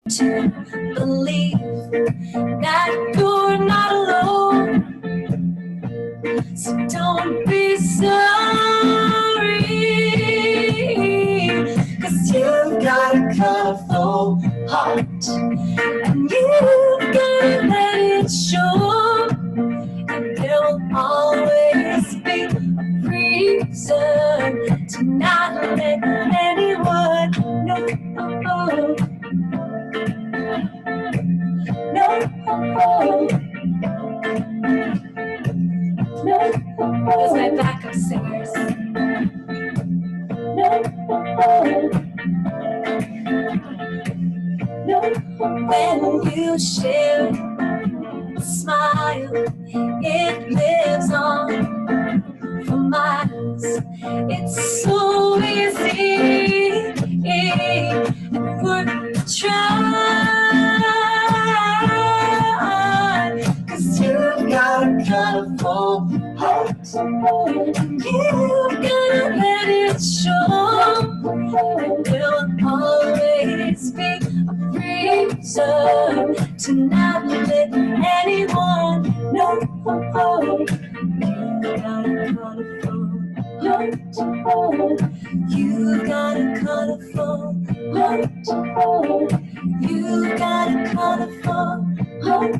to believe that you're not alone. So don't be sorry, 'cause you've got a colorful heart, and you've gotta let it show. And there will always be a reason to not let anyone know. No, where's my backup singers? No, when you share a smile, it lives on for miles. It's so easy, and we're trying, 'cause you've got a colorful heart, and you've gotta let it show. There'll always be a reason to not let anyone know. You've got a colorful heart. You've got a colorful heart.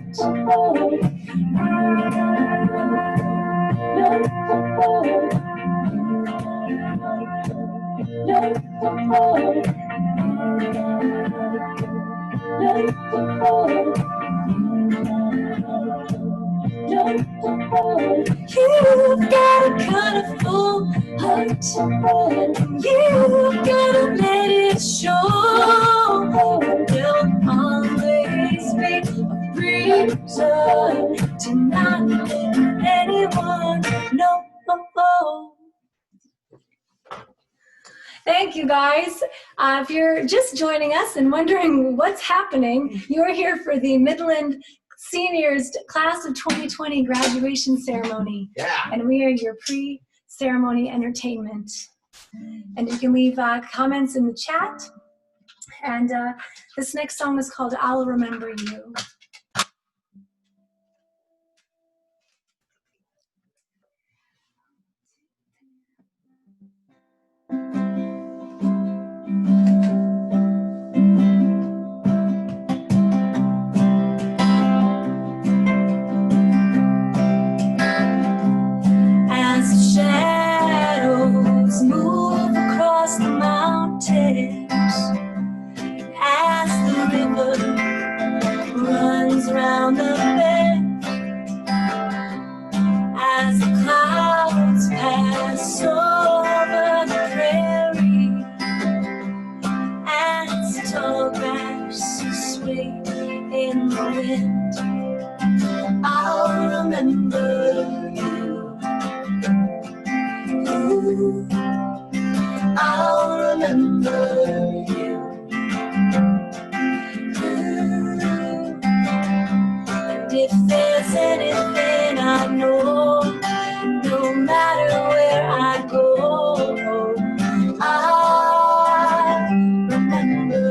You've got a colorful heart, and you've gotta let it show. There'll always be a reason to not let anyone know. Thank you, guys. If you're just joining us and wondering what's happening, you're here for the Midland Seniors Class of 2020 graduation ceremony. Yeah. And we are your pre-ceremony entertainment. And you can leave comments in the chat. And this next song is called I'll Remember You. As the shadows move across the mountains, as the river runs round the bend, as the clouds pass over the prairie, as tall grass sway in the wind, I'll remember you. I'll remember you. And if there's anything I know, no matter where I go, I'll remember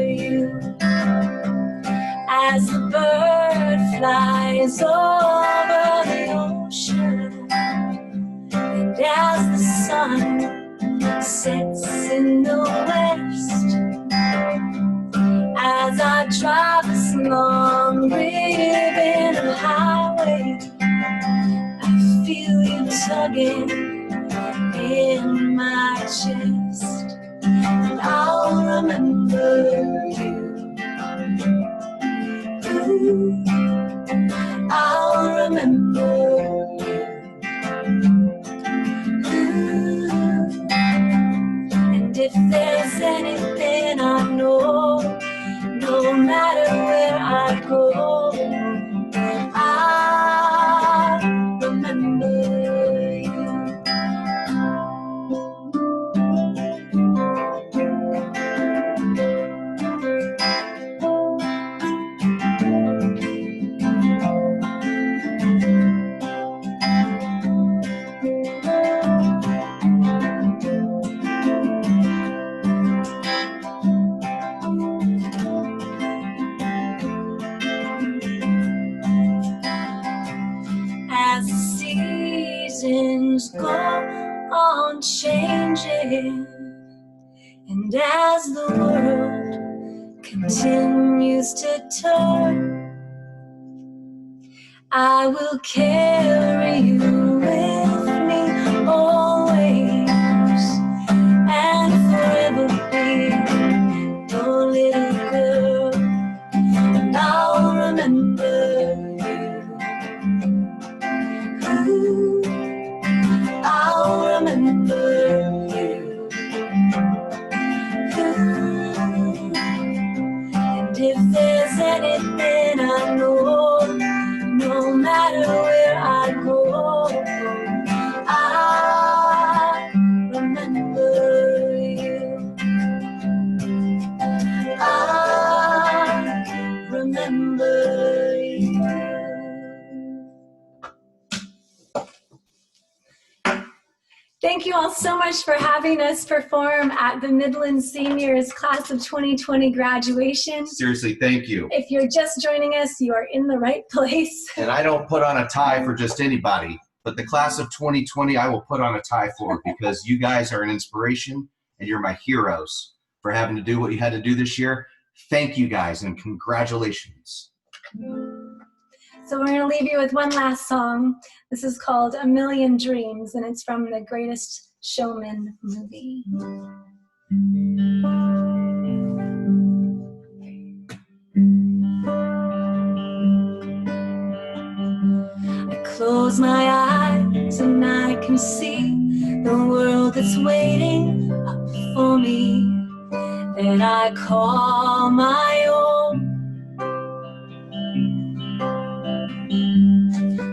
you. As the bird flies over the ocean, and as the sun sets in the west, as I drive this long ribbon of highway, I feel you tugging in my chest, and I'll remember you. I'll remember you. And if there's anything I know, no matter where I go, I'll remember you. won't change it. And as the world continues to turn, I will carry you with me always, and forever be your little girl. And I'll remember you. Ooh, I'll remember you. Ooh, and if there's anything I know, no matter where I go, I remember you. I remember you. Thank you all so much for having us perform at the Midland Seniors Class of 2020 graduation. Seriously, thank you. If you're just joining us, you are in the right place. And I don't put on a tie for just anybody, but the Class of 2020 I will put on a tie for, because you guys are an inspiration and you're my heroes for having to do what you had to do this year. Thank you guys and congratulations. So we're going to leave you with one last song. This is called A Million Dreams, and it's from The Greatest Showman movie. I close my eyes and I can see the world that's waiting up for me, that I call my own.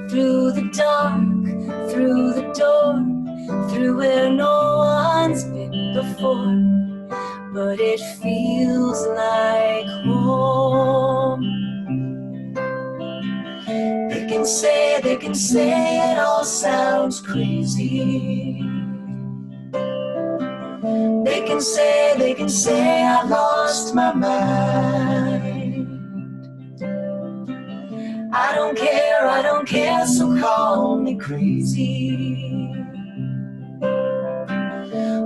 Through the dark, through the door, through where no one's been before, but it feels like home. They can say it all sounds crazy. They can say I lost my mind. I don't care, so call me crazy.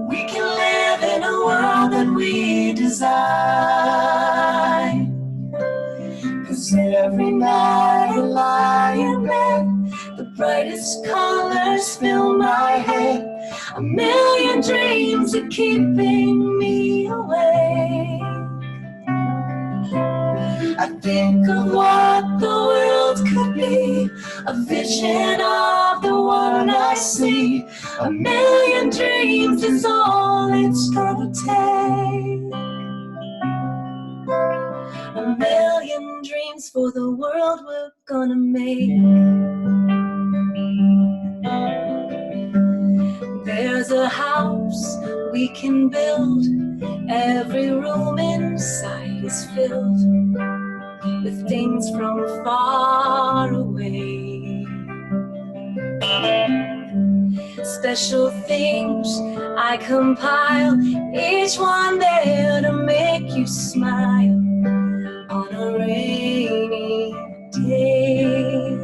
We can live in a world that we design, 'cause every night I lie in bed, the brightest colors fill my head. A million dreams are keeping me awake. I think of what the world could be, a vision of the one I see. A million dreams is all it's gonna take. A million dreams for the world we're gonna make. There's a house we can build, every room inside is filled with things from far away. Special things I compile, each one there to make you smile on a rainy day.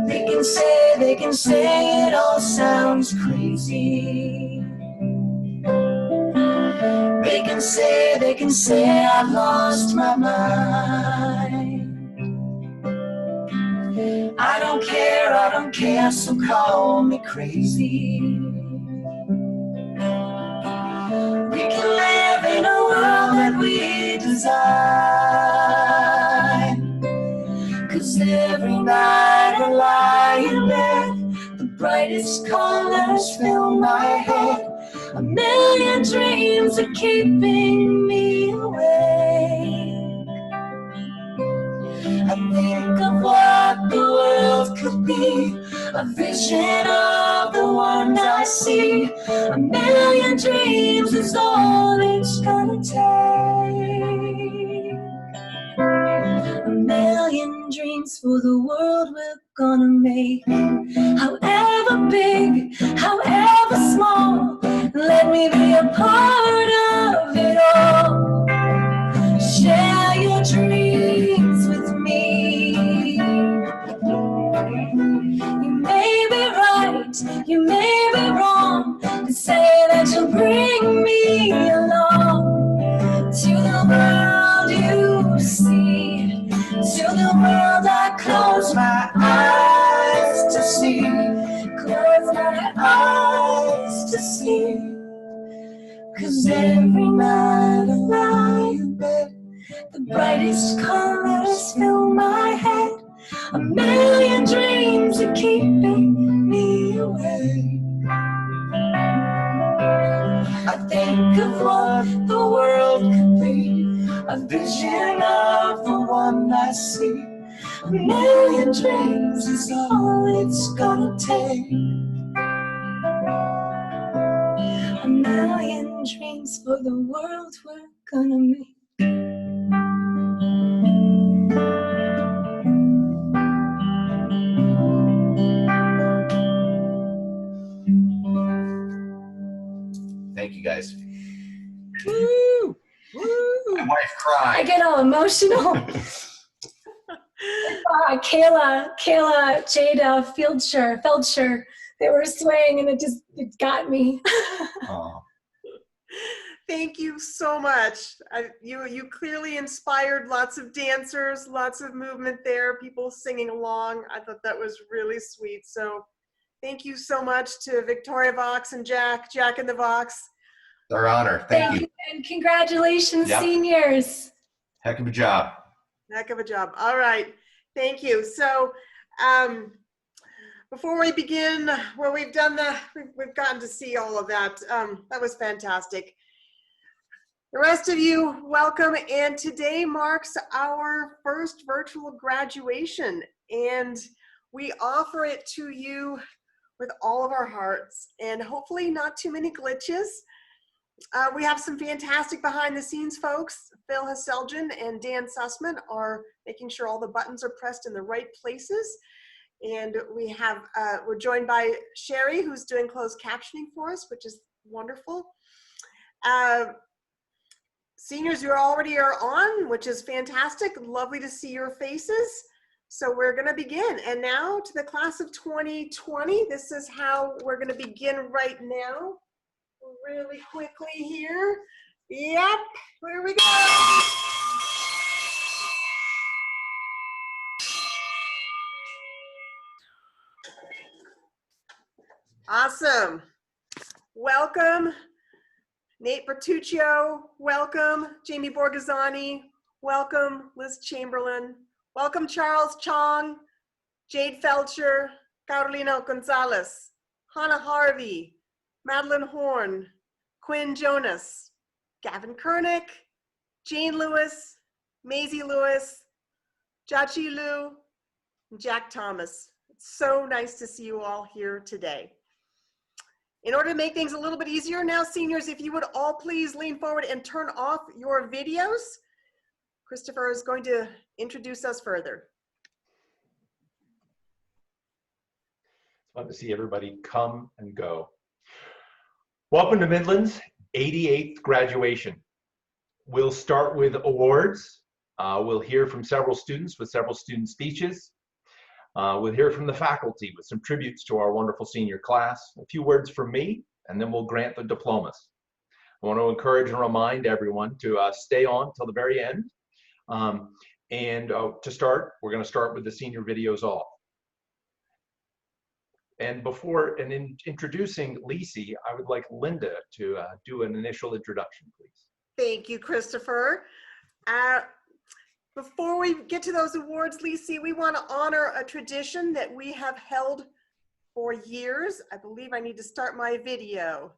They can say it all sounds crazy. They can say I've lost my mind. I don't care, so call me crazy. We can live in a world that we design, 'cause every night I lie in bed, the brightest colors fill my head. A million dreams are keeping me awake. I think of what the world could be, a vision of the one I see. A million dreams is all it's gonna take. A million dreams for the world we're gonna make. However big, however small, let me be a part of it all. Share your dreams with me. You may be right, you 'Cause every night I lie in bed, the brightest colors fill my head. A million dreams are keeping me awake. I think of what the world could be, a vision of the one I see. A million dreams is all it's gonna take. A million dreams for the world we're gonna make. Thank you guys. Woo! Woo! My wife cried. I get all emotional. Kayla, Jada, Feldsher, they were swaying and it got me. Oh. Thank you so much. You clearly inspired lots of dancers, lots of movement there, people singing along. I thought that was really sweet. So thank you so much to Victoria Vox and Jack in the Vox. It's our honor. Thank you. And congratulations, Yep. seniors. Heck of a job. Heck of a job. All right. Thank you. So before we begin, well, we've gotten to see all of that. That was fantastic. The rest of you, welcome. And today marks our first virtual graduation. And we offer it to you with all of our hearts and hopefully not too many glitches. We have some fantastic behind the scenes folks. Phil Hasselgen and Dan Sussman are making sure all the buttons are pressed in the right places. And we're joined by Sherry, who's doing closed captioning for us, which is wonderful. Seniors, you already are on, which is fantastic. Lovely to see your faces. So we're gonna begin. And now to the class of 2020, this is how we're gonna begin right now. Really quickly here. Yep, here we go. Awesome. Welcome, Nate Bertuccio. Welcome, Jamie Borghesani. Welcome, Liz Chamberlain. Welcome, Charles Chong, Jade Felcher, Carolina Gonzalez, Hana Harvey, Madeleine Horne, Quinn Jonas, Gavin Kernick, Jane Lewis, Maisie Lewis, Jachi Liu, and Jack Thomas. It's so nice to see you all here today. In order to make things a little bit easier now, seniors, if you would all please lean forward and turn off your videos. Christopher is going to introduce us further. It's fun to see everybody come and go. Welcome to Midland's 88th graduation. We'll start with awards. We'll hear from several students with several student speeches. We'll hear from the faculty with some tributes to our wonderful senior class, a few words from me, and then we'll grant the diplomas. I want to encourage and remind everyone to stay on till the very end. To start, we're going to start with the senior videos off. And before introducing Lisi, I would like Linda to do an initial introduction, please. Thank you, Christopher. Before we get to those awards, Lisi, we want to honor a tradition that we have held for years. I believe I need to start my video.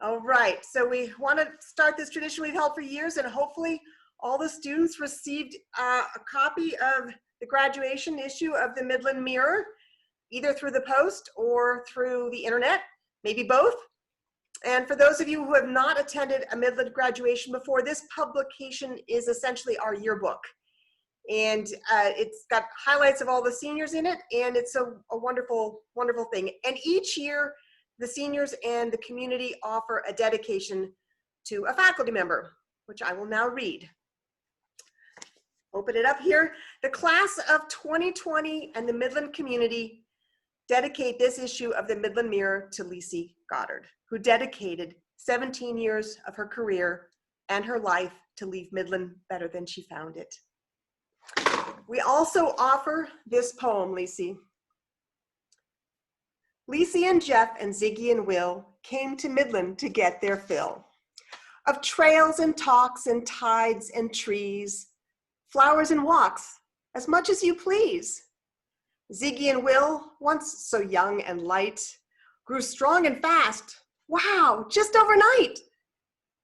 All right, so we want to start this tradition we've held for years, and hopefully all the students received a copy of the graduation issue of the Midland Mirror, either through the post or through the internet, maybe both. And for those of you who have not attended a Midland graduation before, this publication is essentially our yearbook. And it's got highlights of all the seniors in it, and it's a wonderful, wonderful thing. And each year, the seniors and the community offer a dedication to a faculty member, which I will now read. Open it up here. The class of 2020 and the Midland community dedicate this issue of the Midland Mirror to Lisi Goddard, who dedicated 17 years of her career and her life to leave Midland better than she found it. We also offer this poem, Lisi. Lisi and Jeff and Ziggy and Will came to Midland to get their fill. of trails and talks and tides and trees, flowers and walks, as much as you please. Ziggy and Will, once so young and light, grew strong and fast. Wow, just overnight.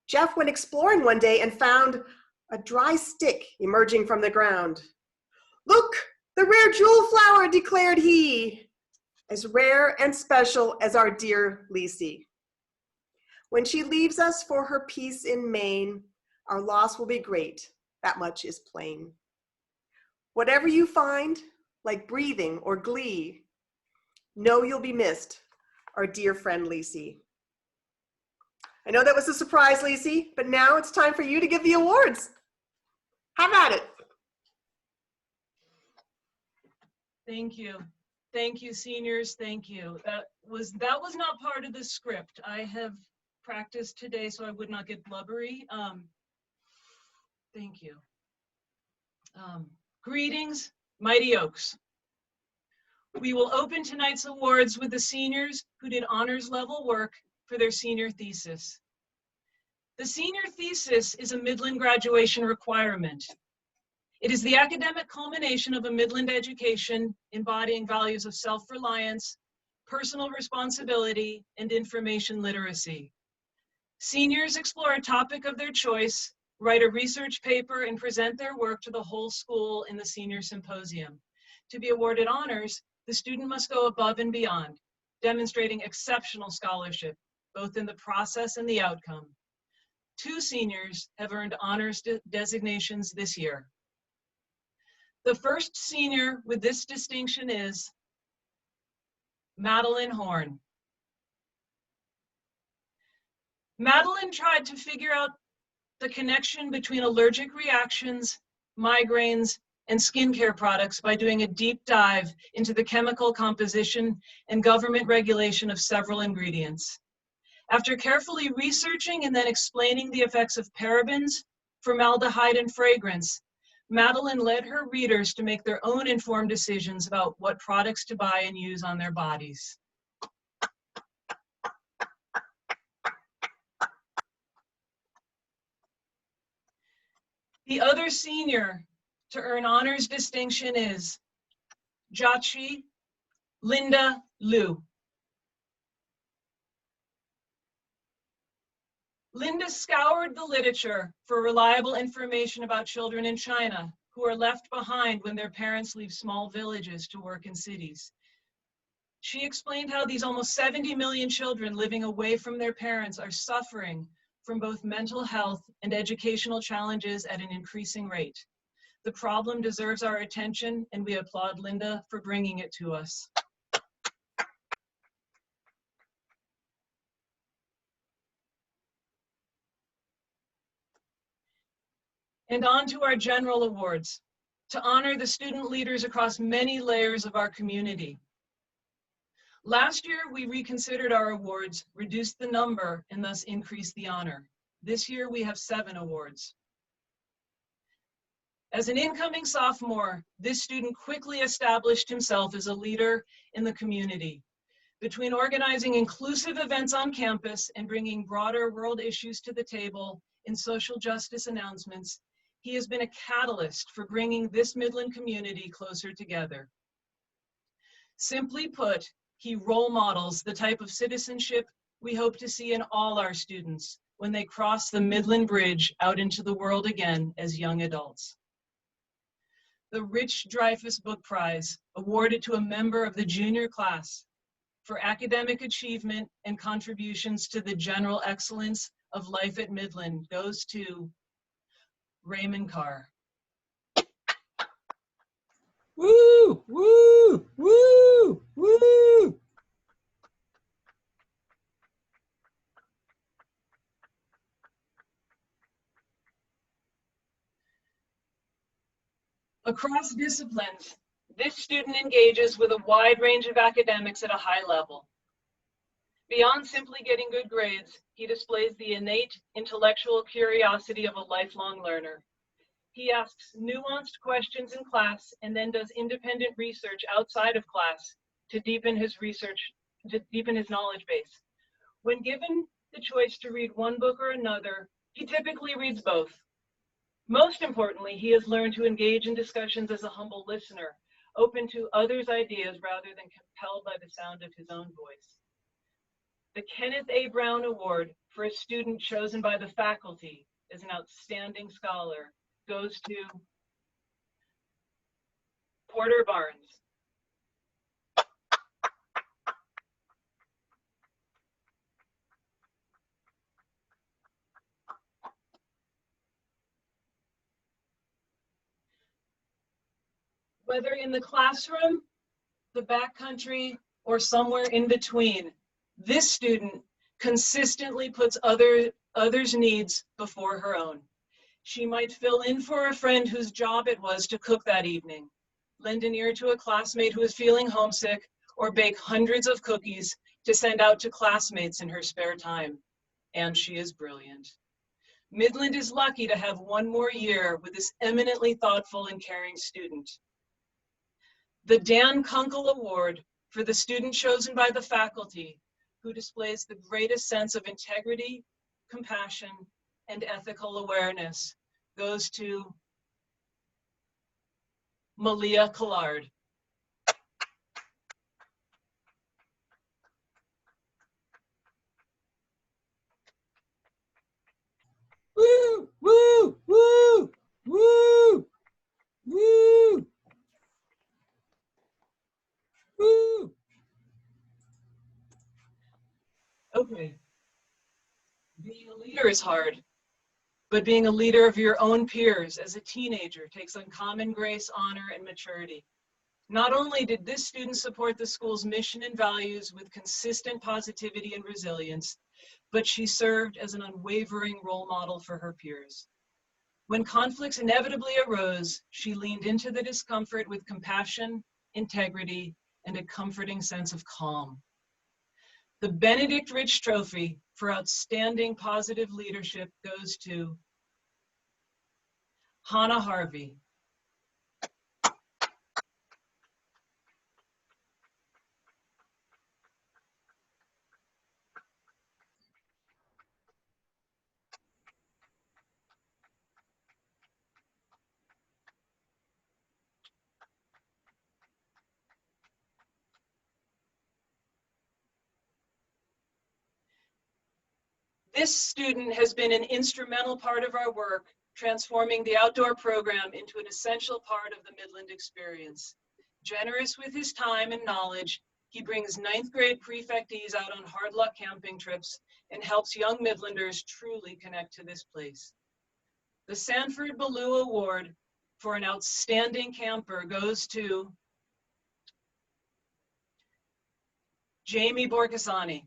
Jeff went exploring one day and found a dry stick emerging from the ground. "Look, the rare jewel flower," declared he, "as rare and special as our dear Lisi. When she leaves us for her peace in Maine, our loss will be great, that much is plain. Whatever you find, like breathing or glee, know you'll be missed, our dear friend Lisi." I know that was a surprise, Lisi, but now it's time for you to give the awards. Have at it. Thank you. Thank you, seniors. Thank you. That was not part of the script. I have practiced today so I would not get blubbery. Thank you. Greetings, Mighty Oaks. We will open tonight's awards with the seniors who did honors level work for their senior thesis. The senior thesis is a Midland graduation requirement. It is the academic culmination of a Midland education embodying values of self-reliance, personal responsibility, and information literacy. Seniors explore a topic of their choice, write a research paper, and present their work to the whole school in the senior symposium. To be awarded honors, the student must go above and beyond, demonstrating exceptional scholarship, both in the process and the outcome. 2 seniors have earned honors designations this year. The first senior with this distinction is Madeleine Horne. Madeleine tried to figure out the connection between allergic reactions, migraines, and skincare products by doing a deep dive into the chemical composition and government regulation of several ingredients. After carefully researching and then explaining the effects of parabens, formaldehyde, and fragrance, Madeleine led her readers to make their own informed decisions about what products to buy and use on their bodies. The other senior to earn honors distinction is Jachi Linda Liu. Linda scoured the literature for reliable information about children in China who are left behind when their parents leave small villages to work in cities. She explained how these almost 70 million children living away from their parents are suffering from both mental health and educational challenges at an increasing rate. The problem deserves our attention, and we applaud Linda for bringing it to us. And on to our general awards, to honor the student leaders across many layers of our community. Last year, we reconsidered our awards, reduced the number, and thus increased the honor. This year, we have 7 awards. As an incoming sophomore, this student quickly established himself as a leader in the community. Between organizing inclusive events on campus and bringing broader world issues to the table in social justice announcements, he has been a catalyst for bringing this Midland community closer together. Simply put, he role models the type of citizenship we hope to see in all our students when they cross the Midland Bridge out into the world again as young adults. The Rich Dreyfuss Book Prize, awarded to a member of the junior class for academic achievement and contributions to the general excellence of life at Midland, goes to Raymond Carr. Woo, woo, woo, woo. Across disciplines, this student engages with a wide range of academics at a high level. Beyond simply getting good grades, he displays the innate intellectual curiosity of a lifelong learner. He asks nuanced questions in class and then does independent research outside of class to deepen his knowledge base. When given the choice to read one book or another, He typically reads both. Most importantly, he has learned to engage in discussions as a humble listener, open to others' ideas rather than compelled by the sound of his own voice. The Kenneth A. Brown Award for a student chosen by the faculty as an outstanding scholar goes to Porter Barnes. Whether in the classroom, the backcountry, or somewhere in between, this student consistently puts others' needs before her own. She might fill in for a friend whose job it was to cook that evening, lend an ear to a classmate who is feeling homesick, or bake hundreds of cookies to send out to classmates in her spare time. And she is brilliant. Midland is lucky to have one more year with this eminently thoughtful and caring student. The Dan Kunkel Award for the student chosen by the faculty who displays the greatest sense of integrity, compassion, and ethical awareness goes to Malia Collard. Woo! Woo! Woo! Woo! Woo! Woo! Okay. Being a leader is hard, but being a leader of your own peers as a teenager takes uncommon grace, honor, and maturity. Not only did this student support the school's mission and values with consistent positivity and resilience, but she served as an unwavering role model for her peers. When conflicts inevitably arose, she leaned into the discomfort with compassion, integrity, and a comforting sense of calm. The Benedict Rich Trophy for outstanding positive leadership goes to Hana Harvey. This student has been an instrumental part of our work, transforming the outdoor program into an essential part of the Midland experience. Generous with his time and knowledge, he brings 9th grade prefectees out on hard luck camping trips and helps young Midlanders truly connect to this place. The Sanford Ballou Award for an outstanding camper goes to Jamie Borcasani.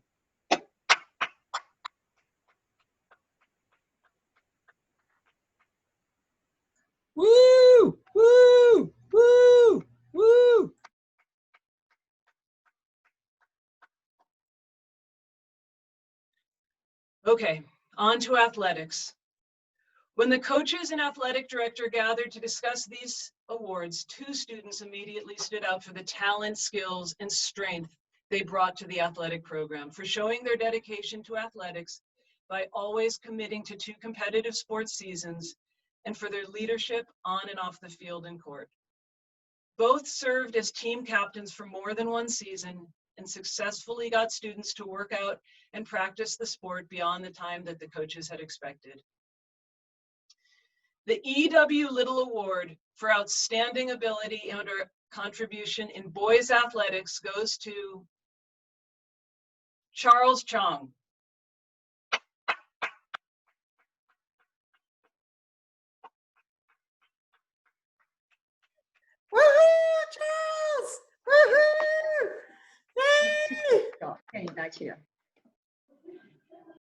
Woo! Woo! Woo! Woo! Okay, on to athletics. When the coaches and athletic director gathered to discuss these awards, 2 students immediately stood out for the talent, skills, and strength they brought to the athletic program, for showing their dedication to athletics by always committing to 2 competitive sports seasons, and for their leadership on and off the field and court. Both served as team captains for more than 1 season and successfully got students to work out and practice the sport beyond the time that the coaches had expected. The E.W. Little Award for outstanding ability and or contribution in boys athletics goes to Charles Chong. Woohoo, Charles! Woohoo! Yay!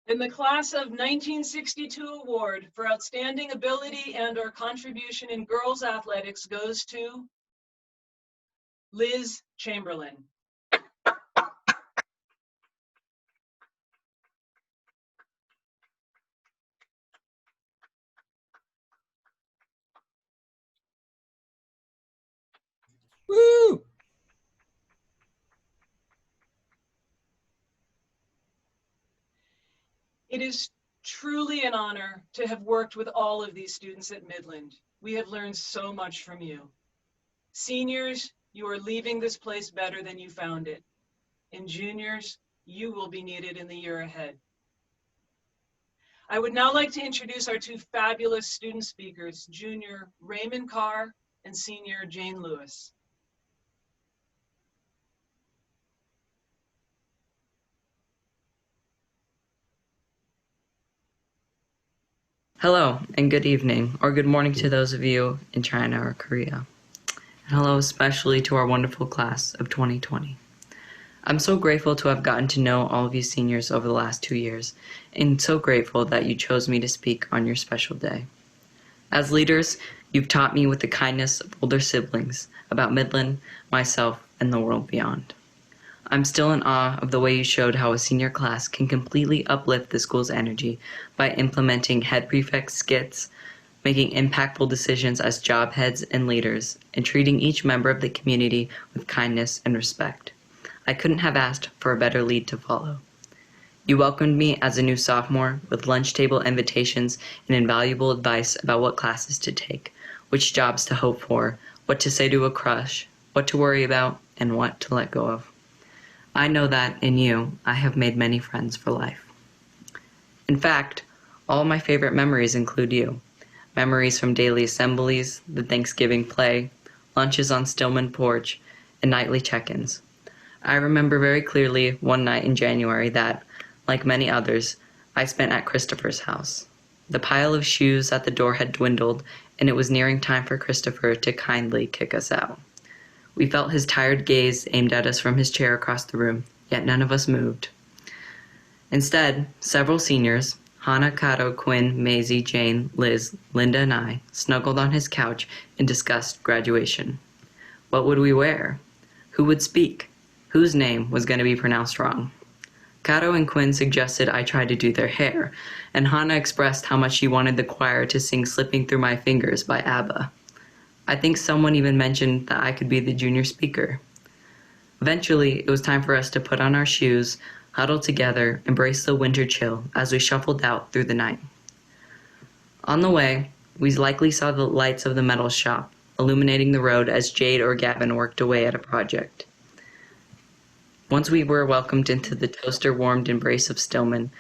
In the class of 1962 award for outstanding ability and or contribution in girls athletics goes to Liz Chamberlain. Woo! It is Truly an honor to have worked with all of these students at Midland. We have learned so much from you. Seniors, you are leaving this place better than you found it. And juniors, you will be needed in the year ahead. I would now like to introduce our two fabulous student speakers, junior Raymond Carr and senior Jane Lewis. Hello and good evening, or good morning to those of you in China or Korea. And hello especially to our wonderful class of 2020. I'm so grateful to have gotten to know all of you seniors over the last 2 years, and so grateful that you chose me to speak on your special day. As leaders, you've taught me with the kindness of older siblings about Midland, myself, and the world beyond. I'm still in awe of the way you showed how a senior class can completely uplift the school's energy by implementing head prefect skits, making impactful decisions as job heads and leaders, and treating each member of the community with kindness and respect. I couldn't have asked for a better lead to follow. You welcomed me as a new sophomore with lunch table invitations and invaluable advice about what classes to take, which jobs to hope for, what to say to a crush, what to worry about, and what to let go of. I know that, in you, I have made many friends for life. In fact, all my favorite memories include you. Memories from daily assemblies, the Thanksgiving play, lunches on Stillman Porch, and nightly check-ins. I remember very clearly one night in January that, like many others, I spent at Christopher's house. The pile of shoes at the door had dwindled, and it was nearing time for Christopher to kindly kick us out. We felt his tired gaze aimed at us from his chair across the room, yet none of us moved. Instead, several seniors, Hana, Kato, Quinn, Maisie, Jane, Liz, Linda, and I, snuggled on his couch and discussed graduation. What would we wear? Who would speak? Whose name was going to be pronounced wrong? Kato and Quinn suggested I try to do their hair, and Hana expressed how much she wanted the choir to sing Slipping Through My Fingers by ABBA. I think someone even mentioned that I could be the junior speaker. Eventually, it was time for us to put on our shoes, huddle together, embrace the winter chill as we shuffled out through the night. On the way, we likely saw the lights of the metal shop, illuminating the road as Jade or Gavin worked away at a project. Once we were welcomed into the toaster-warmed embrace of Stillman,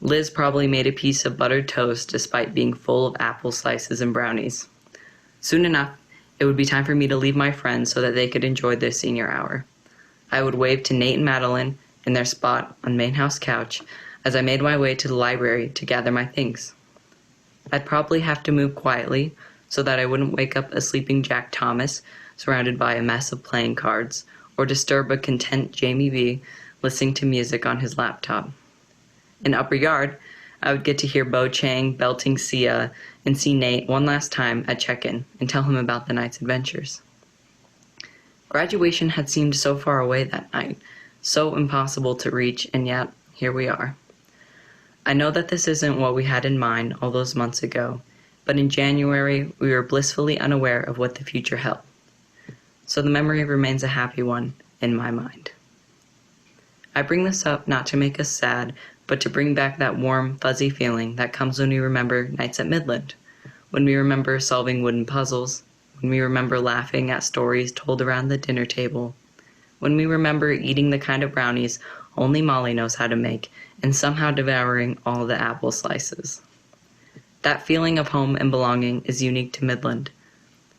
Liz probably made a piece of buttered toast despite being full of apple slices and brownies. Soon enough, it would be time for me to leave my friends so that they could enjoy their senior hour. I would wave to Nate and Madeleine in their spot on Main House couch as I made my way to the library to gather my things. I'd probably have to move quietly so that I wouldn't wake up a sleeping Jack Thomas surrounded by a mess of playing cards, or disturb a content Jamie B listening to music on his laptop. In Upper Yard, I would get to hear Bo Chang belting Sia and see Nate one last time at check-in and tell him about the night's adventures. Graduation had seemed so far away that night, so impossible to reach, and yet, here we are. I know that this isn't what we had in mind all those months ago, but in January, we were blissfully unaware of what the future held. So the memory remains a happy one in my mind. I bring this up not to make us sad, but to bring back that warm, fuzzy feeling that comes when we remember nights at Midland, when we remember solving wooden puzzles, when we remember laughing at stories told around the dinner table, when we remember eating the kind of brownies only Molly knows how to make, and somehow devouring all the apple slices. That feeling of home and belonging is unique to Midland.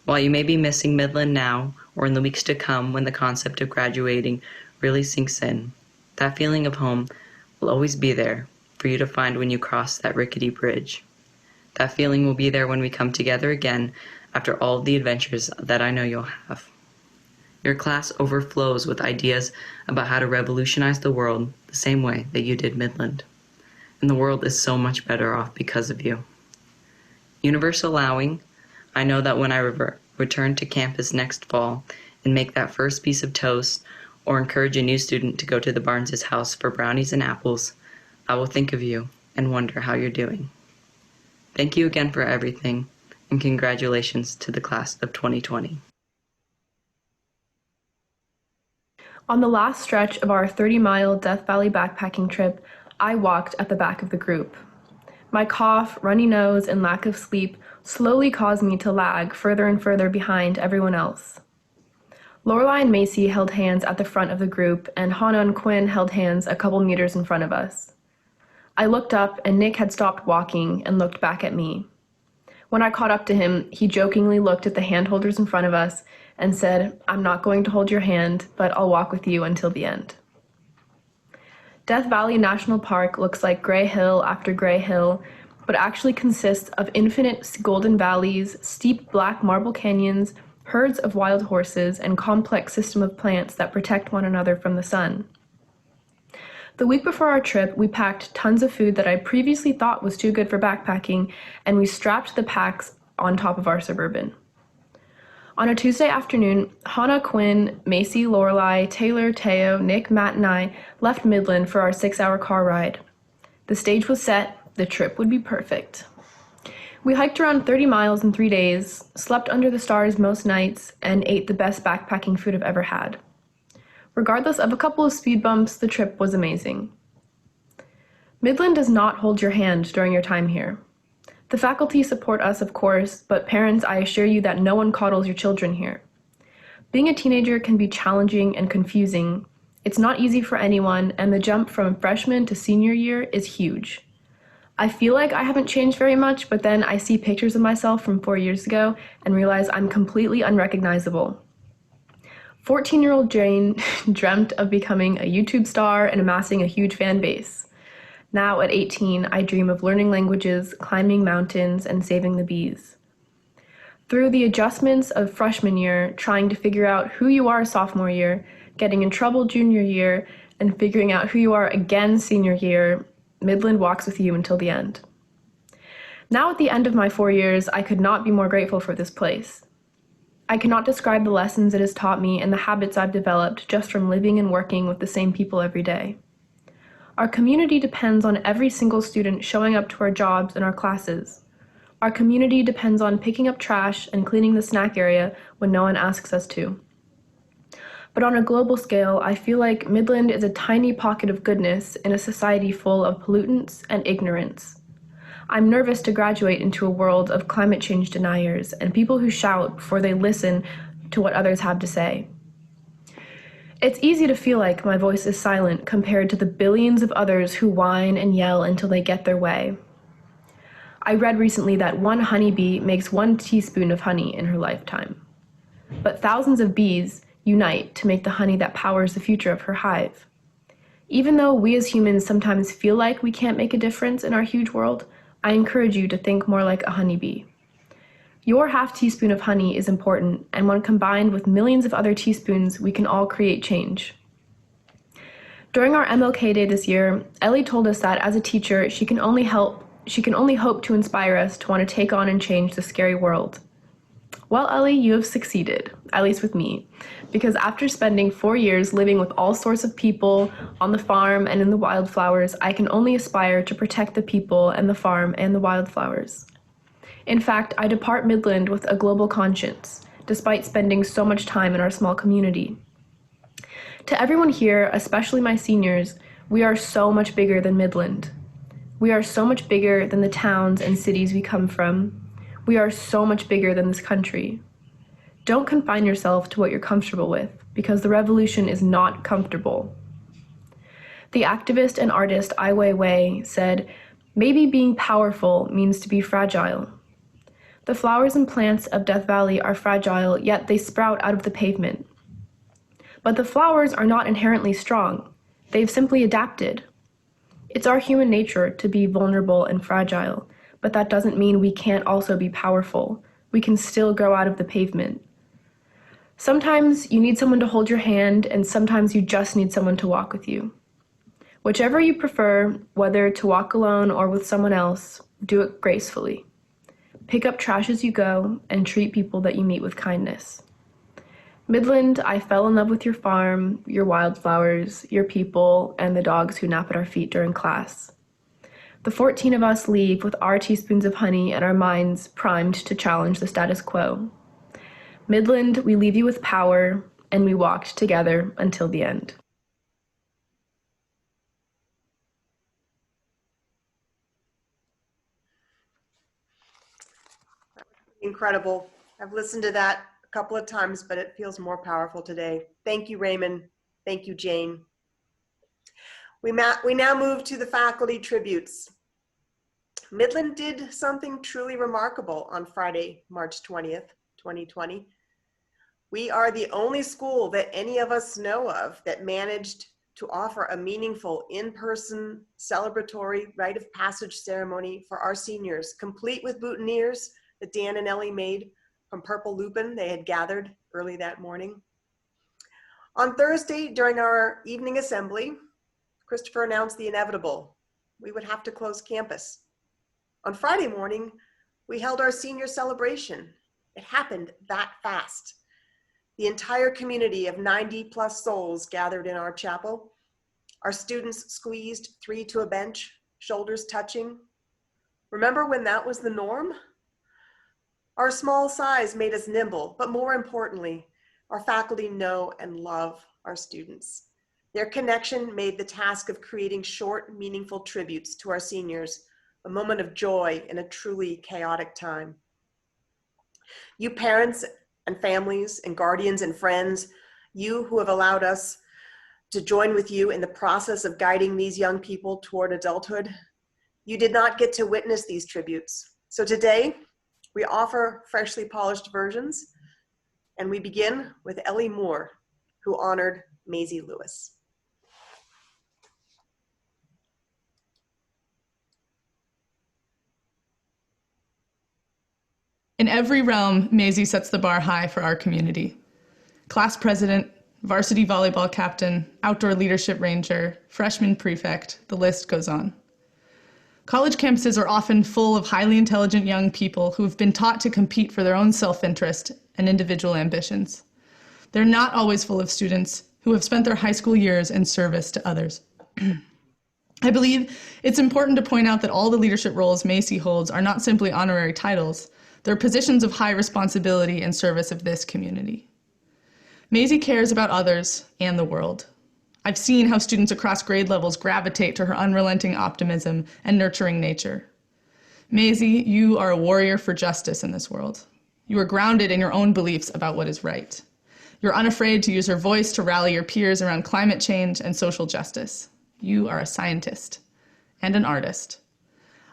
While you may be missing Midland now, or in the weeks to come when the concept of graduating really sinks in, that feeling of home will always be there for you to find when you cross that rickety bridge. That feeling will be there when we come together again after all of the adventures that I know you'll have. Your class overflows with ideas about how to revolutionize the world the same way that you did Midland. And the world is so much better off because of you. Universe allowing, I know that when I return to campus next fall and make that first piece of toast or encourage a new student to go to the Barnes' house for brownies and apples, I will think of you and wonder how you're doing. Thank you again for everything, and congratulations to the class of 2020. On the last stretch of our 30-mile Death Valley backpacking trip, I walked at the back of the group. My cough, runny nose, and lack of sleep slowly caused me to lag further and further behind everyone else. Lorelai and Macy held hands at the front of the group, and Hana and Quinn held hands a couple meters in front of us. I looked up, and Nick had stopped walking and looked back at me. When I caught up to him, he jokingly looked at the hand holders in front of us and said, "I'm not going to hold your hand, but I'll walk with you until the end." Death Valley National Park looks like gray hill after gray hill, but actually consists of infinite golden valleys, steep black marble canyons, herds of wild horses, and complex system of plants that protect one another from the sun. The week before our trip, we packed tons of food that I previously thought was too good for backpacking, and we strapped the packs on top of our Suburban. On a Tuesday afternoon, Hana, Quinn, Macy, Lorelai, Taylor, Teo, Nick, Matt, and I left Midland for our 6-hour car ride. The stage was set, the trip would be perfect. We hiked around 30 miles in 3 days, slept under the stars most nights, and ate the best backpacking food I've ever had. Regardless of a couple of speed bumps, the trip was amazing. Midland does not hold your hand during your time here. The faculty support us, of course, but parents, I assure you that no one coddles your children here. Being a teenager can be challenging and confusing. It's not easy for anyone, and the jump from freshman to senior year is huge. I feel like I haven't changed very much, but then I see pictures of myself from 4 years ago and realize I'm completely unrecognizable. 14-year-old Jane dreamt of becoming a YouTube star and amassing a huge fan base. Now at 18, I dream of learning languages, climbing mountains, and saving the bees. Through the adjustments of freshman year, trying to figure out who you are sophomore year, getting in trouble junior year, and figuring out who you are again senior year, Midland walks with you until the end. Now at the end of my 4 years, I could not be more grateful for this place. I cannot describe the lessons it has taught me and the habits I've developed just from living and working with the same people every day. Our community depends on every single student showing up to our jobs and our classes. Our community depends on picking up trash and cleaning the snack area when no one asks us to. But on a global scale, I feel like Midland is a tiny pocket of goodness in a society full of pollutants and ignorance. I'm nervous to graduate into a world of climate change deniers and people who shout before they listen to what others have to say. It's easy to feel like my voice is silent compared to the billions of others who whine and yell until they get their way. I read recently that one honeybee makes 1 teaspoon of honey in her lifetime. But thousands of bees unite to make the honey that powers the future of her hive. Even though we as humans sometimes feel like we can't make a difference in our huge world, I encourage you to think more like a honeybee. Your half teaspoon of honey is important, and when combined with millions of other teaspoons, we can all create change. During our MLK Day this year, Ellie told us that as a teacher, she can only hope to inspire us to want to take on and change the scary world. Well, Ellie, you have succeeded, at least with me, because after spending 4 years living with all sorts of people on the farm and in the wildflowers, I can only aspire to protect the people and the farm and the wildflowers. In fact, I depart Midland with a global conscience, despite spending so much time in our small community. To everyone here, especially my seniors, we are so much bigger than Midland. We are so much bigger than the towns and cities we come from. We are so much bigger than this country. Don't confine yourself to what you're comfortable with, because the revolution is not comfortable. The activist and artist Ai Weiwei said, "Maybe being powerful means to be fragile." The flowers and plants of Death Valley are fragile, yet they sprout out of the pavement. But the flowers are not inherently strong. They've simply adapted. It's our human nature to be vulnerable and fragile, but that doesn't mean we can't also be powerful. We can still grow out of the pavement. Sometimes you need someone to hold your hand, and sometimes you just need someone to walk with you. Whichever you prefer, whether to walk alone or with someone else, do it gracefully. Pick up trash as you go, and treat people that you meet with kindness. Midland, I fell in love with your farm, your wildflowers, your people, and the dogs who nap at our feet during class. The 14 of us leave with our teaspoons of honey and our minds primed to challenge the status quo. Midland, we leave you with power, and we walked together until the end. Incredible. I've listened to that a couple of times, but it feels more powerful today. Thank you, Raymond. Thank you, Jane. We now move to the faculty tributes. Midland did something truly remarkable on Friday, March 20th, 2020. We are the only school that any of us know of that managed to offer a meaningful in-person celebratory rite of passage ceremony for our seniors, complete with boutonnieres that Dan and Ellie made from purple lupin they had gathered early that morning. On Thursday, during our evening assembly, Christopher announced the inevitable. We would have to close campus. On Friday morning, we held our senior celebration. It happened that fast. The entire community of 90+ souls gathered in our chapel. Our students squeezed 3 to a bench, shoulders touching. Remember when that was the norm? Our small size made us nimble, but more importantly, our faculty know and love our students. Their connection made the task of creating short, meaningful tributes to our seniors a moment of joy in a truly chaotic time. You parents and families and guardians and friends, you who have allowed us to join with you in the process of guiding these young people toward adulthood, you did not get to witness these tributes. So today, we offer freshly polished versions, and we begin with Ellie Moore, who honored Maisie Lewis. In every realm, Maisie sets the bar high for our community. Class president, varsity volleyball captain, outdoor leadership ranger, freshman prefect, the list goes on. College campuses are often full of highly intelligent young people who have been taught to compete for their own self-interest and individual ambitions. They're not always full of students who have spent their high school years in service to others. I believe it's important to point out that all the leadership roles Maisie holds are not simply honorary titles. They're positions of high responsibility in service of this community. Maisie cares about others and the world. I've seen how students across grade levels gravitate to her unrelenting optimism and nurturing nature. Maisie, you are a warrior for justice in this world. You are grounded in your own beliefs about what is right. You're unafraid to use your voice to rally your peers around climate change and social justice. You are a scientist and an artist,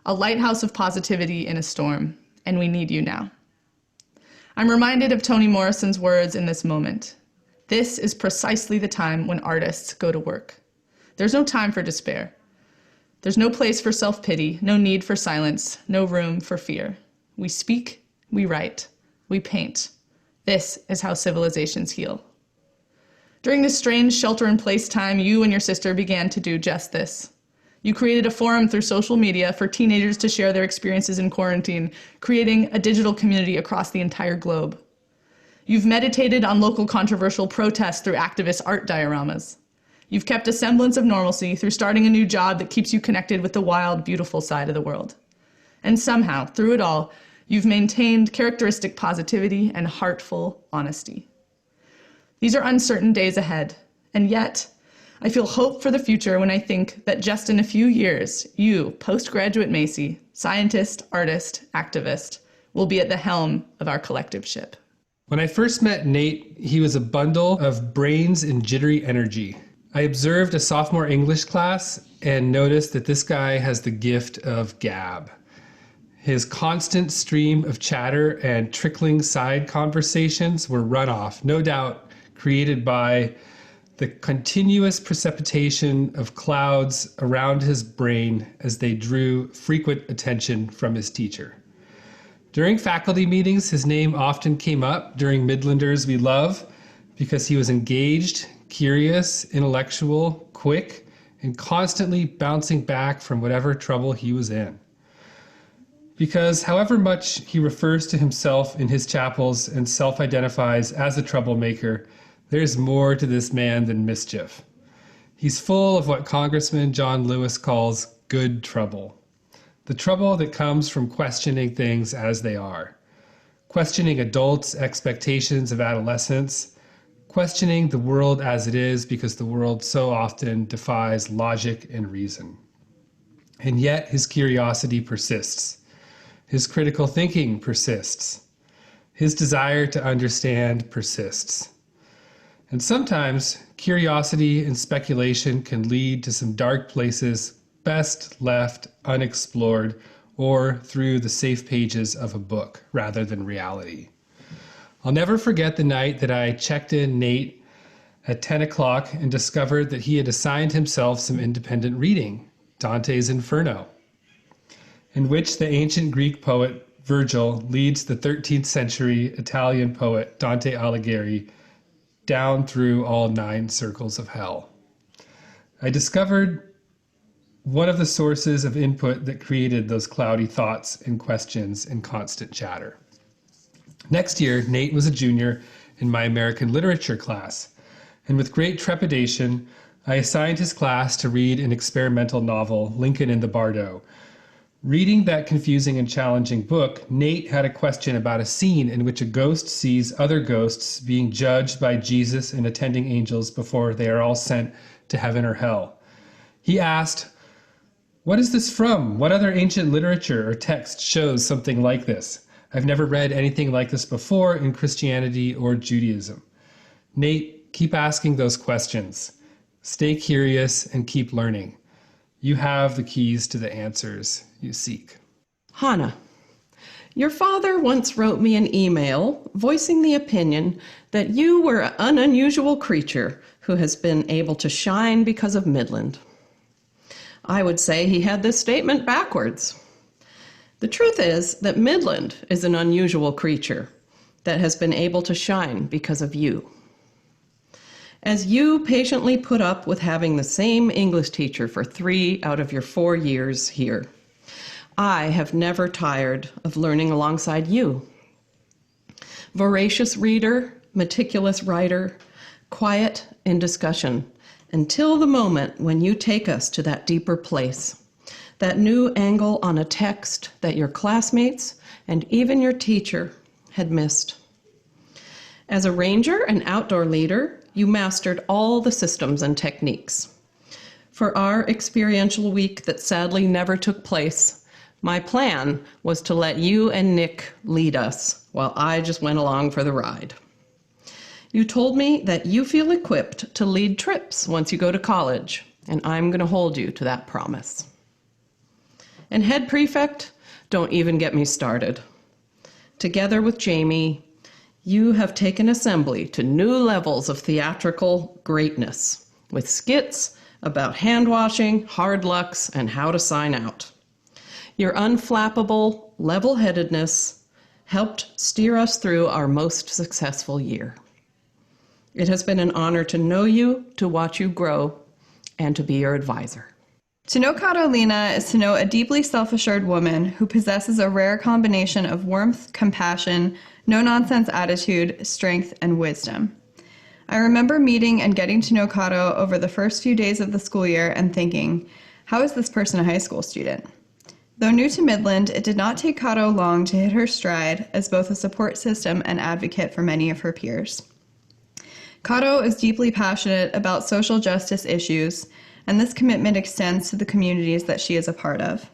a lighthouse of positivity in a storm, and we need you now. I'm reminded of Toni Morrison's words in this moment. This is precisely the time when artists go to work. There's no time for despair. There's no place for self-pity, no need for silence, no room for fear. We speak, we write, we paint. This is how civilizations heal. During this strange shelter-in-place time, you and your sister began to do just this. You created a forum through social media for teenagers to share their experiences in quarantine, creating a digital community across the entire globe. You've meditated on local controversial protests through activist art dioramas. You've kept a semblance of normalcy through starting a new job that keeps you connected with the wild, beautiful side of the world. And somehow, through it all, you've maintained characteristic positivity and heartful honesty. These are uncertain days ahead, and yet, I feel hope for the future when I think that just in a few years, you, postgraduate Maisie, scientist, artist, activist, will be at the helm of our collective ship. When I first met Nate, he was a bundle of brains and jittery energy. I observed a sophomore English class and noticed that this guy has the gift of gab. His constant stream of chatter and trickling side conversations were runoff, no doubt created by the continuous precipitation of clouds around his brain as they drew frequent attention from his teacher. During faculty meetings, his name often came up during Midlanders We Love because he was engaged, curious, intellectual, quick, and constantly bouncing back from whatever trouble he was in. Because however much he refers to himself in his chapels and self-identifies as a troublemaker, there's more to this man than mischief. He's full of what Congressman John Lewis calls good trouble. The trouble that comes from questioning things as they are. Questioning adults' expectations of adolescence. Questioning the world as it is because the world so often defies logic and reason. And yet his curiosity persists. His critical thinking persists. His desire to understand persists. And sometimes curiosity and speculation can lead to some dark places best left unexplored or through the safe pages of a book rather than reality. I'll never forget the night that I checked in Nate at 10 o'clock and discovered that he had assigned himself some independent reading, Dante's Inferno, in which the ancient Greek poet Virgil leads the 13th century Italian poet Dante Alighieri down through all 9 circles of hell. I discovered one of the sources of input that created those cloudy thoughts and questions and constant chatter. Next year, Nate was a junior in my American literature class, and with great trepidation, I assigned his class to read an experimental novel, Lincoln in the Bardo. Reading that confusing and challenging book, Nate had a question about a scene in which a ghost sees other ghosts being judged by Jesus and attending angels before they are all sent to heaven or hell. He asked, "What is this from? What other ancient literature or text shows something like this? I've never read anything like this before in Christianity or Judaism." Nate, keep asking those questions. Stay curious and keep learning. You have the keys to the answers you seek. Hana, your father once wrote me an email voicing the opinion that you were an unusual creature who has been able to shine because of Midland. I would say he had this statement backwards. The truth is that Midland is an unusual creature that has been able to shine because of you. As you patiently put up with having the same English teacher for 3 out of your 4 years here, I have never tired of learning alongside you. Voracious reader, meticulous writer, quiet in discussion, until the moment when you take us to that deeper place, that new angle on a text that your classmates and even your teacher had missed. As a ranger and outdoor leader, you mastered all the systems and techniques. For our experiential week that sadly never took place, my plan was to let you and Nick lead us while I just went along for the ride. You told me that you feel equipped to lead trips once you go to college, and I'm going to hold you to that promise. And head prefect, don't even get me started. Together with Jamie, you have taken assembly to new levels of theatrical greatness, with skits about hand-washing, hard lucks, and how to sign out. Your unflappable level-headedness helped steer us through our most successful year. It has been an honor to know you, to watch you grow, and to be your advisor. To know Carolina is to know a deeply self-assured woman who possesses a rare combination of warmth, compassion, no-nonsense attitude, strength, and wisdom. I remember meeting and getting to know Caro over the first few days of the school year and thinking, how is this person a high school student? Though new to Midland, it did not take Caro long to hit her stride as both a support system and advocate for many of her peers. Caro is deeply passionate about social justice issues, and this commitment extends to the communities that she is a part of.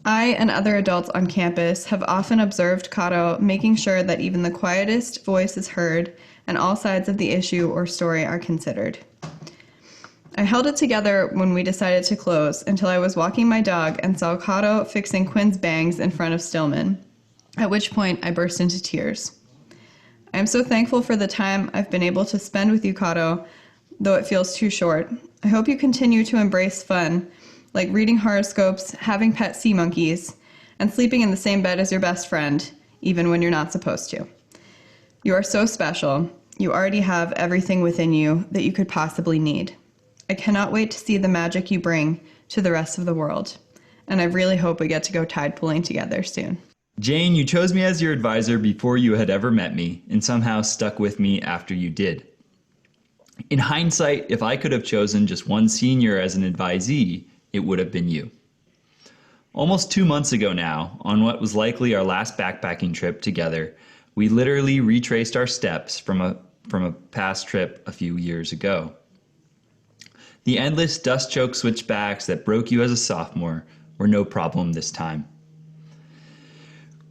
I and other adults on campus have often observed Caro making sure that even the quietest voice is heard and all sides of the issue or story are considered. I held it together when we decided to close until I was walking my dog and saw Caro fixing Quinn's bangs in front of Stillman, at which point I burst into tears. I am so thankful for the time I've been able to spend with you, Caro, though it feels too short. I hope you continue to embrace fun, like reading horoscopes, having pet sea monkeys, and sleeping in the same bed as your best friend, even when you're not supposed to. You are so special. You already have everything within you that you could possibly need. I cannot wait to see the magic you bring to the rest of the world, and I really hope we get to go tide pooling together soon. Jane, you chose me as your advisor before you had ever met me, and somehow stuck with me after you did. In hindsight, if I could have chosen just one senior as an advisee, it would have been you. Almost 2 months ago now, on what was likely our last backpacking trip together, we literally retraced our steps from a past trip a few years ago. The endless dust-choked switchbacks that broke you as a sophomore were no problem this time.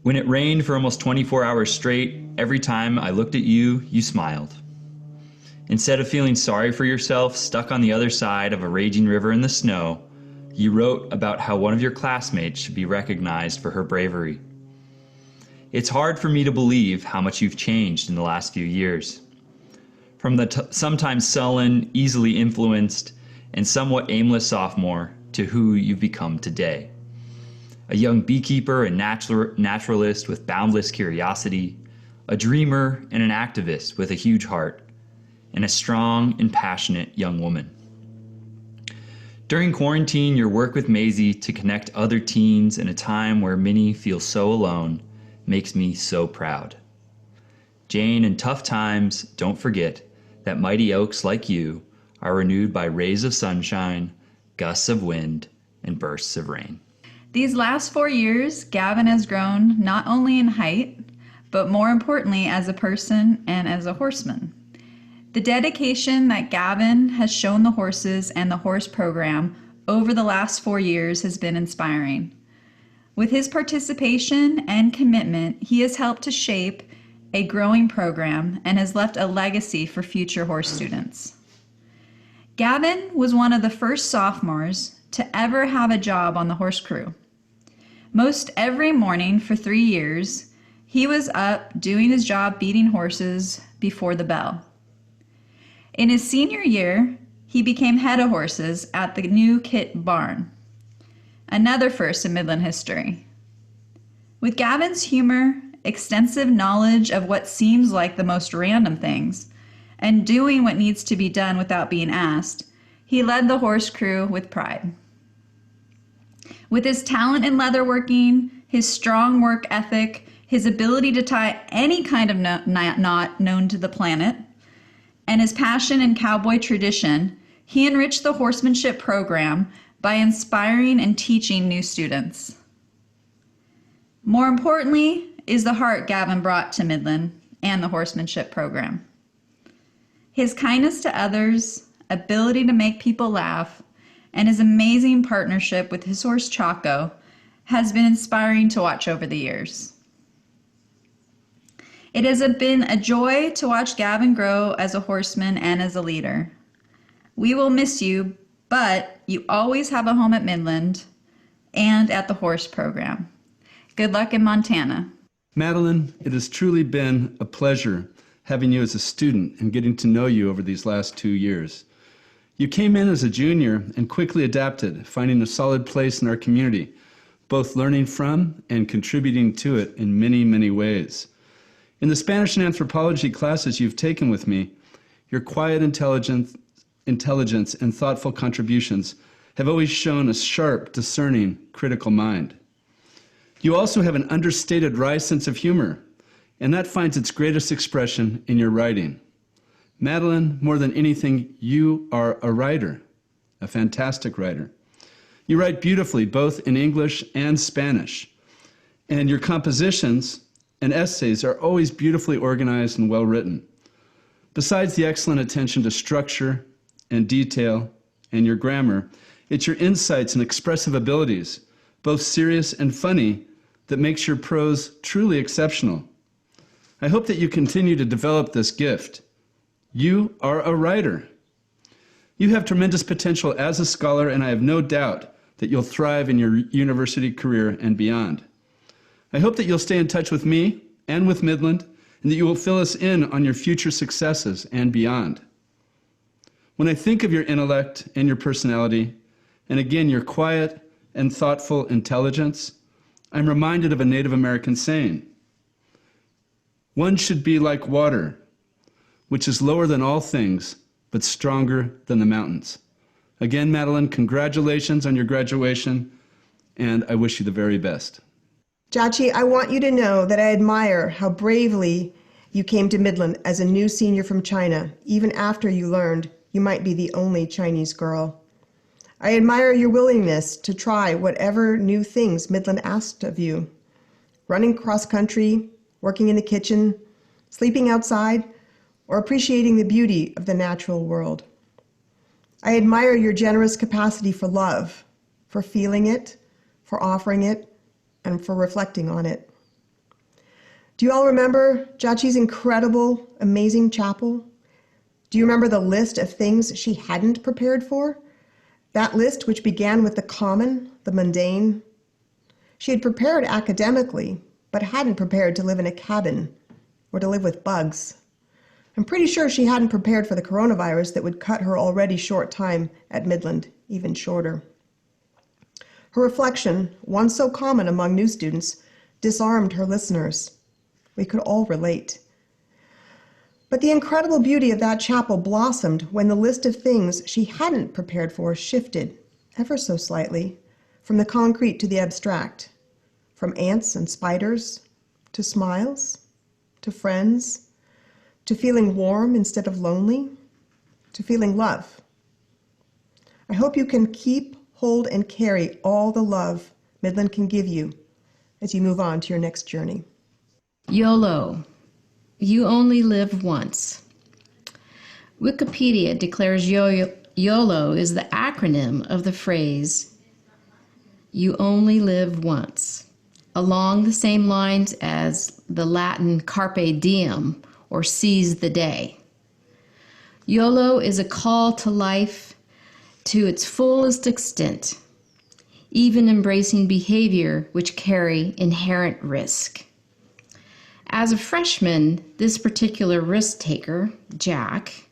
When it rained for almost 24 hours straight, every time I looked at you, you smiled. Instead of feeling sorry for yourself stuck on the other side of a raging river in the snow, you wrote about how one of your classmates should be recognized for her bravery. It's hard for me to believe how much you've changed in the last few years. From the sometimes sullen, easily influenced, and somewhat aimless sophomore to who you've become today. A young beekeeper and naturalist with boundless curiosity, a dreamer and an activist with a huge heart, and a strong and passionate young woman. During quarantine, your work with Maisie to connect other teens in a time where many feel so alone makes me so proud. Jane, in tough times, don't forget that mighty oaks like you are renewed by rays of sunshine, gusts of wind, and bursts of rain. These last 4 years, Gavin has grown not only in height, but more importantly as a person and as a horseman. The dedication that Gavin has shown the horses and the horse program over the last 4 years has been inspiring. With his participation and commitment, he has helped to shape a growing program and has left a legacy for future horse students. Gavin was one of the first sophomores to ever have a job on the horse crew. Most every morning for 3 years, he was up doing his job beating horses before the bell. In his senior year, he became head of horses at the new Kit barn, another first in Midland history. With Gavin's humor, extensive knowledge of what seems like the most random things, and doing what needs to be done without being asked, he led the horse crew with pride. With his talent in leatherworking, his strong work ethic, his ability to tie any kind of knot known to the planet, and his passion in cowboy tradition, he enriched the horsemanship program by inspiring and teaching new students. More importantly is the heart Gavin brought to Midland and the horsemanship program. His kindness to others, ability to make people laugh, and his amazing partnership with his horse Chaco has been inspiring to watch over the years. It has been a joy to watch Gavin grow as a horseman and as a leader. We will miss you, but you always have a home at Midland and at the horse program. Good luck in Montana. Madeleine, it has truly been a pleasure having you as a student and getting to know you over these last 2 years. You came in as a junior and quickly adapted, finding a solid place in our community, both learning from and contributing to it in many, many ways. In the Spanish and anthropology classes you've taken with me, your quiet intelligence and thoughtful contributions have always shown a sharp, discerning, critical mind. You also have an understated wry sense of humor, and that finds its greatest expression in your writing. Madeleine, more than anything, you are a writer, a fantastic writer. You write beautifully, both in English and Spanish, and your compositions and essays are always beautifully organized and well written. Besides the excellent attention to structure and detail and your grammar, it's your insights and expressive abilities, both serious and funny, that makes your prose truly exceptional. I hope that you continue to develop this gift. You are a writer. You have tremendous potential as a scholar, and I have no doubt that you'll thrive in your university career and beyond. I hope that you'll stay in touch with me and with Midland, and that you will fill us in on your future successes and beyond. When I think of your intellect and your personality, and again your quiet and thoughtful intelligence, I'm reminded of a Native American saying, "One should be like water, which is lower than all things, but stronger than the mountains." Again, Madeleine, congratulations on your graduation, and I wish you the very best. Jachi, I want you to know that I admire how bravely you came to Midland as a new senior from China, even after you learned you might be the only Chinese girl. I admire your willingness to try whatever new things Midland asked of you. Running cross country, working in the kitchen, sleeping outside, or appreciating the beauty of the natural world. I admire your generous capacity for love, for feeling it, for offering it, and for reflecting on it. Do you all remember Jachi's incredible, amazing chapel? Do you remember the list of things she hadn't prepared for? That list which began with the common, the mundane. She had prepared academically, but hadn't prepared to live in a cabin or to live with bugs. I'm pretty sure she hadn't prepared for the coronavirus that would cut her already short time at Midland even shorter. Her reflection, once so common among new students, disarmed her listeners. We could all relate. But the incredible beauty of that chapel blossomed when the list of things she hadn't prepared for shifted, ever so slightly, from the concrete to the abstract, from ants and spiders, to smiles, to friends, to feeling warm instead of lonely, to feeling love. I hope you can keep, hold, and carry all the love Midland can give you as you move on to your next journey. YOLO. You only live once. Wikipedia declares YOLO is the acronym of the phrase, you only live once, along the same lines as the Latin carpe diem, or seize the day. YOLO is a call to life to its fullest extent, even embracing behavior which carry inherent risk. As a freshman, this particular risk taker, Jack,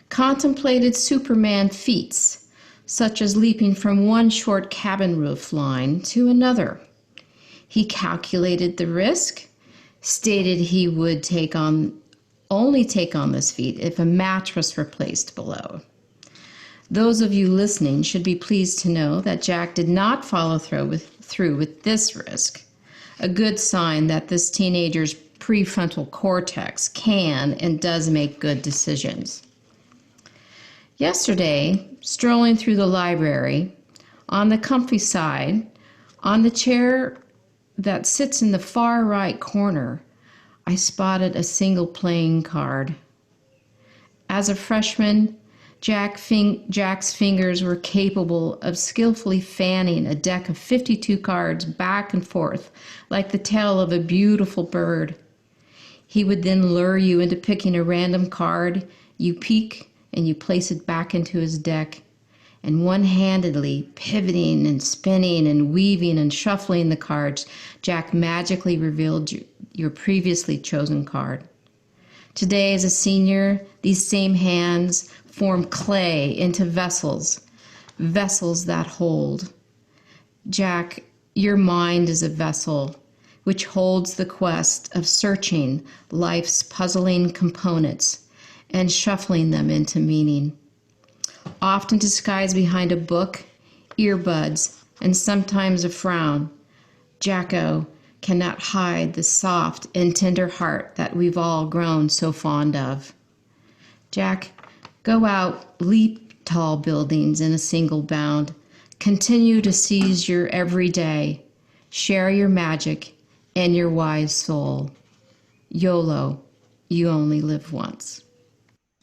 contemplated Superman feats, such as leaping from one short cabin roof line to another. He calculated the risk, stated he would only take on this feat if a mattress were placed below. Those of you listening should be pleased to know that Jack did not follow through with this risk, a good sign that this teenager's prefrontal cortex can and does make good decisions. Yesterday, strolling through the library, on the comfy side, on the chair that sits in the far right corner, I spotted a single playing card. As a freshman, Jack's fingers were capable of skillfully fanning a deck of 52 cards back and forth like the tail of a beautiful bird. He would then lure you into picking a random card. You peek and you place it back into his deck, and one-handedly pivoting and spinning and weaving and shuffling the cards, Jack magically revealed your previously chosen card. Today, as a senior, these same hands form clay into vessels that hold. Jack, your mind is a vessel which holds the quest of searching life's puzzling components and shuffling them into meaning. Often disguised behind a book, earbuds, and sometimes a frown, Jacko cannot hide the soft and tender heart that we've all grown so fond of. Jack, go out, leap tall buildings in a single bound, continue to seize your everyday, share your magic and your wise soul. YOLO, you only live once.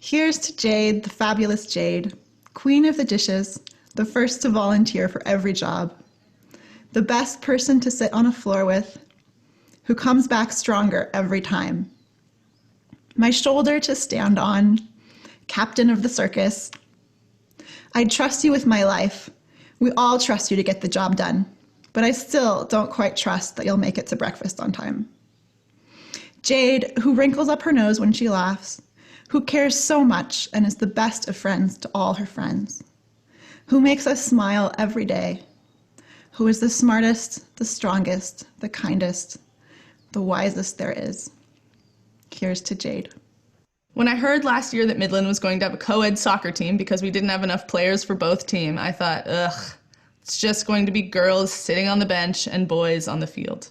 Here's to Jade, the fabulous Jade, queen of the dishes, the first to volunteer for every job, the best person to sit on a floor with, who comes back stronger every time. My shoulder to stand on, captain of the circus. I'd trust you with my life. We all trust you to get the job done, but I still don't quite trust that you'll make it to breakfast on time. Jade, who wrinkles up her nose when she laughs, who cares so much and is the best of friends to all her friends, who makes us smile every day, who is the smartest, the strongest, the kindest, the wisest there is. Here's to Jade. When I heard last year that Midland was going to have a co-ed soccer team because we didn't have enough players for both teams, I thought, it's just going to be girls sitting on the bench and boys on the field.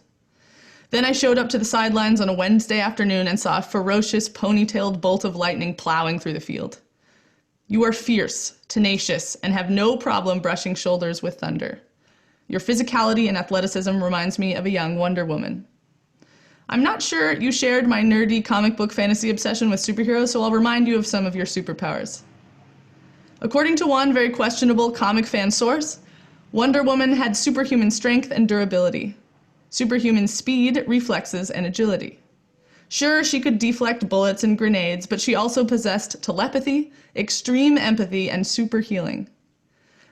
Then I showed up to the sidelines on a Wednesday afternoon and saw a ferocious, ponytailed bolt of lightning plowing through the field. You are fierce, tenacious, and have no problem brushing shoulders with thunder. Your physicality and athleticism reminds me of a young Wonder Woman. I'm not sure you shared my nerdy comic book fantasy obsession with superheroes, so I'll remind you of some of your superpowers. According to one very questionable comic fan source, Wonder Woman had superhuman strength and durability, superhuman speed, reflexes, and agility. Sure, she could deflect bullets and grenades, but she also possessed telepathy, extreme empathy, and super healing.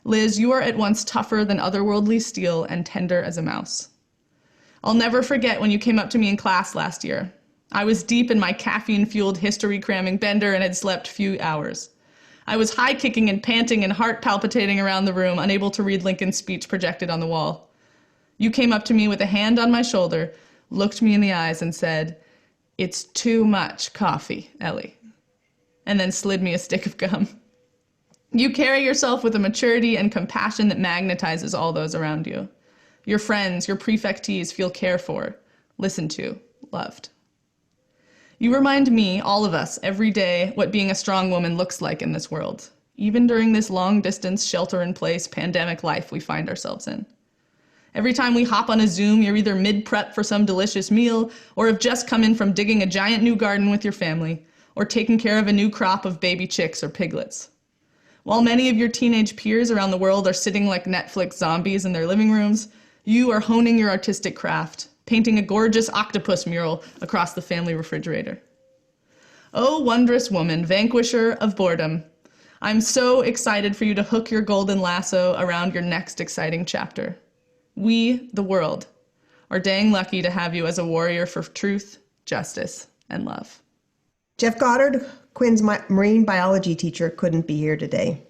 Liz, you are at once tougher than otherworldly steel and tender as a mouse. I'll never forget when you came up to me in class last year. I was deep in my caffeine-fueled history-cramming bender and had slept few hours. I was high-kicking and panting and heart-palpitating around the room, unable to read Lincoln's speech projected on the wall. You came up to me with a hand on my shoulder, looked me in the eyes, and said, "It's too much coffee, Ellie," and then slid me a stick of gum. You carry yourself with a maturity and compassion that magnetizes all those around you. Your friends, your prefectees feel cared for, listened to, loved. You remind me, all of us, every day, what being a strong woman looks like in this world, even during this long-distance, shelter-in-place, pandemic life we find ourselves in. Every time we hop on a Zoom, you're either mid-prep for some delicious meal, or have just come in from digging a giant new garden with your family, or taking care of a new crop of baby chicks or piglets. While many of your teenage peers around the world are sitting like Netflix zombies in their living rooms, you are honing your artistic craft, painting a gorgeous octopus mural across the family refrigerator. Oh, wondrous woman, vanquisher of boredom, I'm so excited for you to hook your golden lasso around your next exciting chapter. We, the world, are dang lucky to have you as a warrior for truth, justice, and love. Jeff Goddard, Quinn's marine biology teacher, couldn't be here today.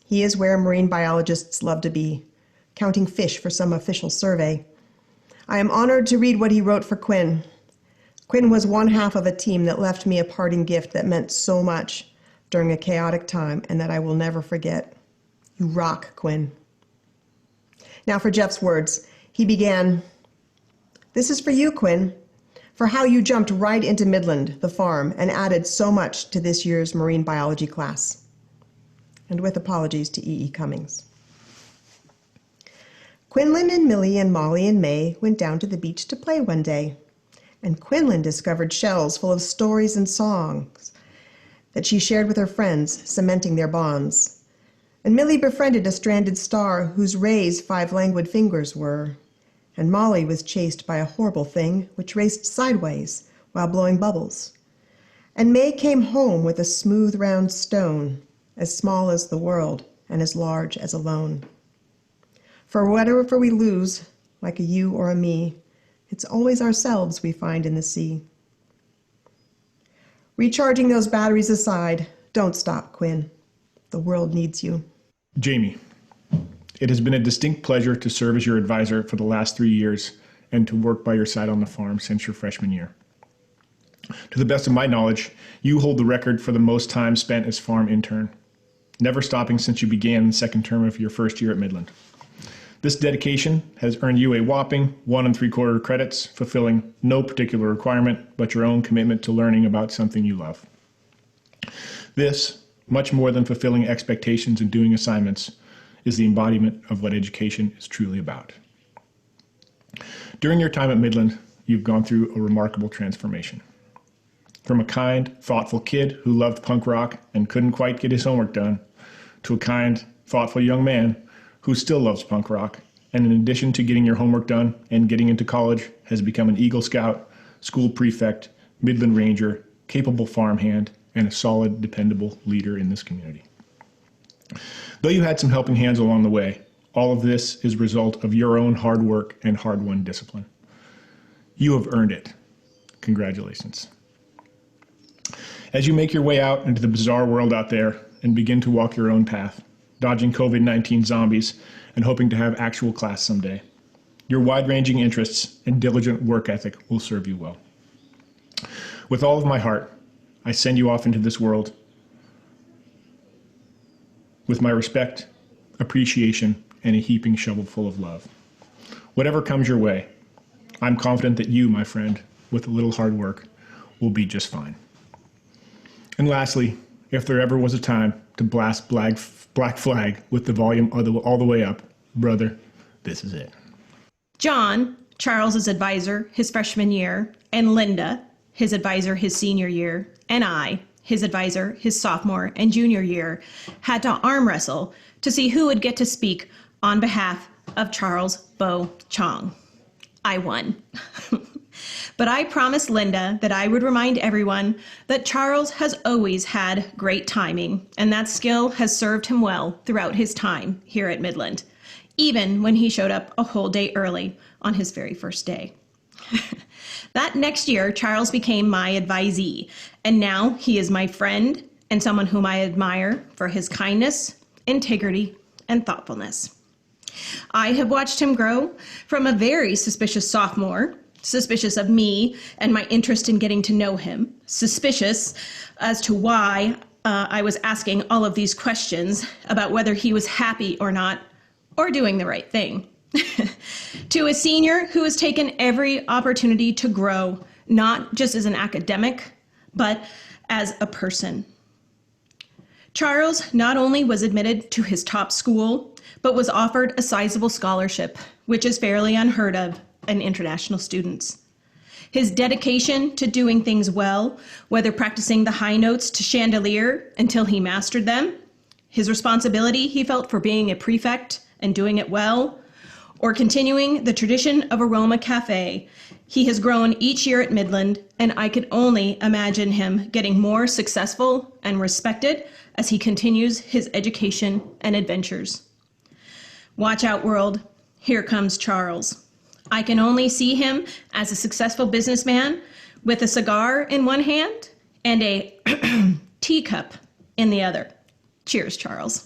He is where marine biologists love to be, counting fish for some official survey. I am honored to read what he wrote for Quinn. Quinn was one half of a team that left me a parting gift that meant so much during a chaotic time and that I will never forget. You rock, Quinn. Now for Jeff's words. He began, "This is for you, Quinn, for how you jumped right into Midland, the farm, and added so much to this year's marine biology class." And with apologies to E.E. Cummings. Quinlan and Millie and Molly and May went down to the beach to play one day, and Quinlan discovered shells full of stories and songs that she shared with her friends, cementing their bonds. And Millie befriended a stranded star whose rays 5 languid fingers were, and Molly was chased by a horrible thing which raced sideways while blowing bubbles. And May came home with a smooth round stone, as small as the world and as large as a lone. For whatever we lose, like a you or a me, it's always ourselves we find in the sea. Recharging those batteries aside, don't stop, Quinn. The world needs you. Jamie, it has been a distinct pleasure to serve as your advisor for the last 3 years and to work by your side on the farm since your freshman year. To the best of my knowledge, you hold the record for the most time spent as farm intern, never stopping since you began the second term of your first year at Midland. This dedication has earned you a whopping 1 3/4 credits, fulfilling no particular requirement but your own commitment to learning about something you love. This, much more than fulfilling expectations and doing assignments, is the embodiment of what education is truly about. During your time at Midland, you've gone through a remarkable transformation. From a kind, thoughtful kid who loved punk rock and couldn't quite get his homework done, to a kind, thoughtful young man who still loves punk rock, and in addition to getting your homework done and getting into college, has become an Eagle Scout, school prefect, Midland Ranger, capable farmhand, and a solid, dependable leader in this community. Though you had some helping hands along the way, all of this is a result of your own hard work and hard-won discipline. You have earned it. Congratulations. As you make your way out into the bizarre world out there and begin to walk your own path, dodging COVID-19 zombies and hoping to have actual class someday, your wide-ranging interests and diligent work ethic will serve you well. With all of my heart, I send you off into this world with my respect, appreciation, and a heaping shovel full of love. Whatever comes your way, I'm confident that you, my friend, with a little hard work, will be just fine. And lastly, if there ever was a time to blast Black Flag with the volume all the way up, brother, this is it. John, Charles's advisor his freshman year, and Linda, his advisor his senior year, and I, his advisor his sophomore and junior year, had to arm wrestle to see who would get to speak on behalf of Charles Bo Chong. I won. But I promised Linda that I would remind everyone that Charles has always had great timing, and that skill has served him well throughout his time here at Midland, even when he showed up a whole day early on his very first day. That next year, Charles became my advisee, and now he is my friend and someone whom I admire for his kindness, integrity, and thoughtfulness. I have watched him grow from a very suspicious sophomore, suspicious of me and my interest in getting to know him, suspicious as to why I was asking all of these questions about whether he was happy or not, or doing the right thing, to a senior who has taken every opportunity to grow, not just as an academic, but as a person. Charles not only was admitted to his top school, but was offered a sizable scholarship, which is fairly unheard of in international students. His dedication to doing things well, whether practicing the high notes to chandelier until he mastered them, his responsibility he felt for being a prefect and doing it well, or continuing the tradition of Aroma Cafe, he has grown each year at Midland, and I could only imagine him getting more successful and respected as he continues his education and adventures. Watch out, world. Here comes Charles. I can only see him as a successful businessman with a cigar in one hand and a teacup in the other. Cheers, Charles.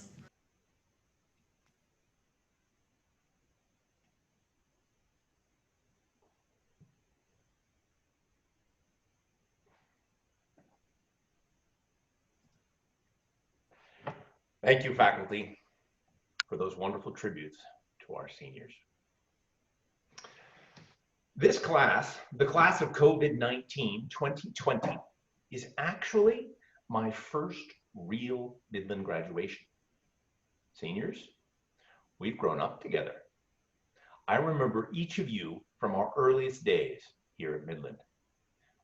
Thank you, faculty, for those wonderful tributes to our seniors. This class, the class of COVID-19 2020, is actually my first real Midland graduation. Seniors, we've grown up together. I remember each of you from our earliest days here at Midland.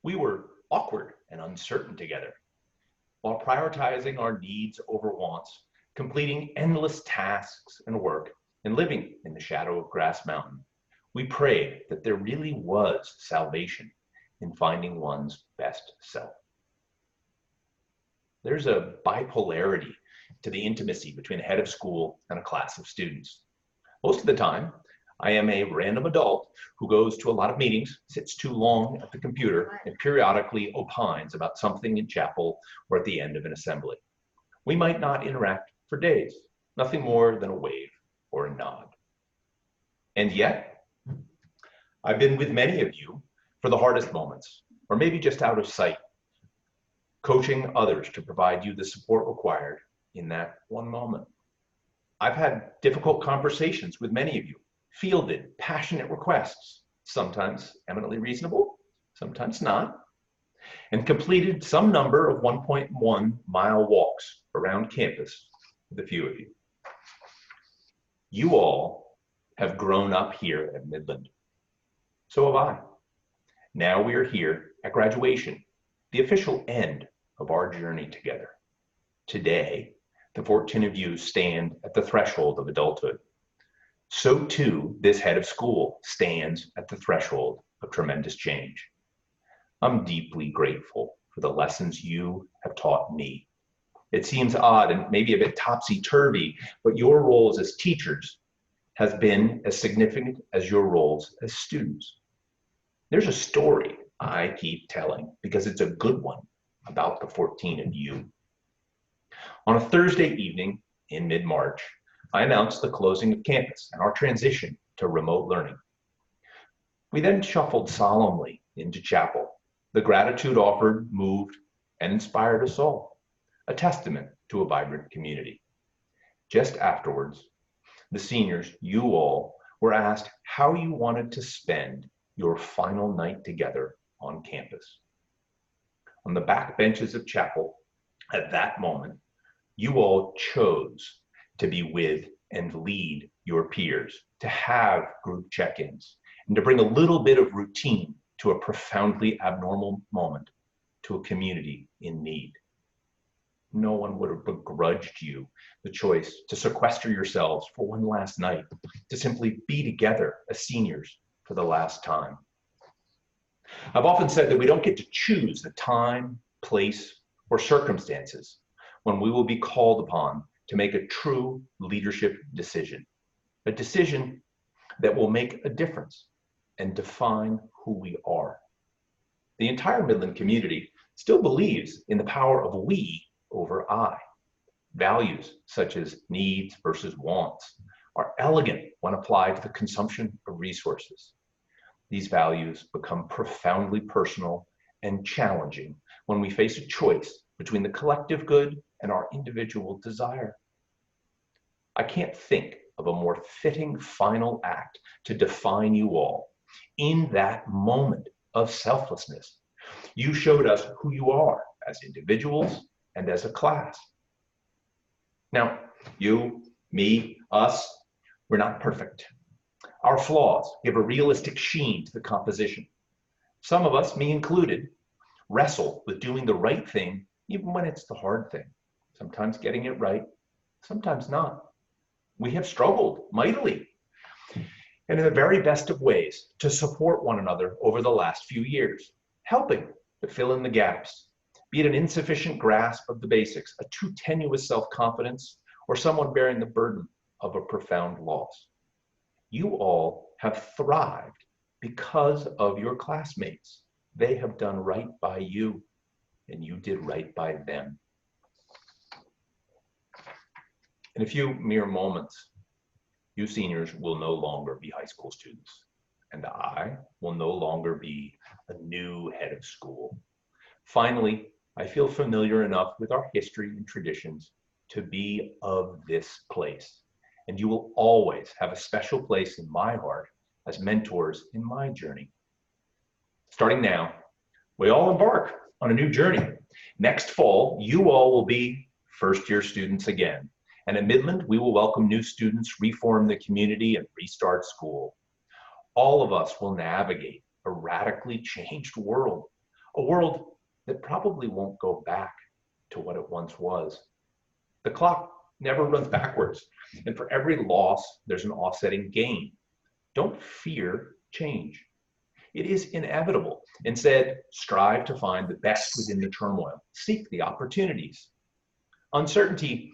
We were awkward and uncertain together, while prioritizing our needs over wants, completing endless tasks and work, and living in the shadow of Grass Mountain. We prayed that there really was salvation in finding one's best self. There's a bipolarity to the intimacy between a head of school and a class of students. Most of the time, I am a random adult who goes to a lot of meetings, sits too long at the computer, and periodically opines about something in chapel or at the end of an assembly. We might not interact for days, nothing more than a wave or a nod. And yet, I've been with many of you for the hardest moments, or maybe just out of sight, coaching others to provide you the support required in that one moment. I've had difficult conversations with many of you, fielded passionate requests, sometimes eminently reasonable, sometimes not, and completed some number of 1.1-mile walks around campus with a few of you. You all have grown up here at Midland. So have I. Now we are here at graduation, the official end of our journey together. Today, the 14 of you stand at the threshold of adulthood. So too, this head of school stands at the threshold of tremendous change. I'm deeply grateful for the lessons you have taught me. It seems odd and maybe a bit topsy-turvy, but your roles as teachers has been as significant as your roles as students. There's a story I keep telling because it's a good one about the 14 of you. On a Thursday evening in mid-March, I announced the closing of campus and our transition to remote learning. We then shuffled solemnly into chapel. The gratitude offered moved and inspired us all, a testament to a vibrant community. Just afterwards, the seniors, you all, were asked how you wanted to spend your final night together on campus. On the back benches of chapel, at that moment, you all chose to be with and lead your peers, to have group check-ins, and to bring a little bit of routine to a profoundly abnormal moment, to a community in need. No one would have begrudged you the choice to sequester yourselves for one last night, to simply be together as seniors for the last time. I've often said that we don't get to choose the time, place, or circumstances when we will be called upon to make a true leadership decision, a decision that will make a difference and define who we are. The entire Midland community still believes in the power of we over I. Values such as needs versus wants are elegant when applied to the consumption of resources. These values become profoundly personal and challenging when we face a choice between the collective good and our individual desire. I can't think of a more fitting final act to define you all. In that moment of selflessness, you showed us who you are as individuals and as a class. Now, you, me, us, we're not perfect. Our flaws give a realistic sheen to the composition. Some of us, me included, wrestle with doing the right thing even when it's the hard thing. Sometimes getting it right, sometimes not. We have struggled mightily, and in the very best of ways, to support one another over the last few years, helping to fill in the gaps, be it an insufficient grasp of the basics, a too tenuous self-confidence, or someone bearing the burden of a profound loss. You all have thrived because of your classmates. They have done right by you, and you did right by them. In a few mere moments, you seniors will no longer be high school students, and I will no longer be a new head of school. Finally, I feel familiar enough with our history and traditions to be of this place, and you will always have a special place in my heart as mentors in my journey. Starting now, we all embark on a new journey. Next fall, you all will be first-year students again. And at Midland, we will welcome new students, reform the community, and restart school. All of us will navigate a radically changed world, a world that probably won't go back to what it once was. The clock never runs backwards, and for every loss, there's an offsetting gain. Don't fear change. It is inevitable. Instead, strive to find the best within the turmoil. Seek the opportunities. Uncertainty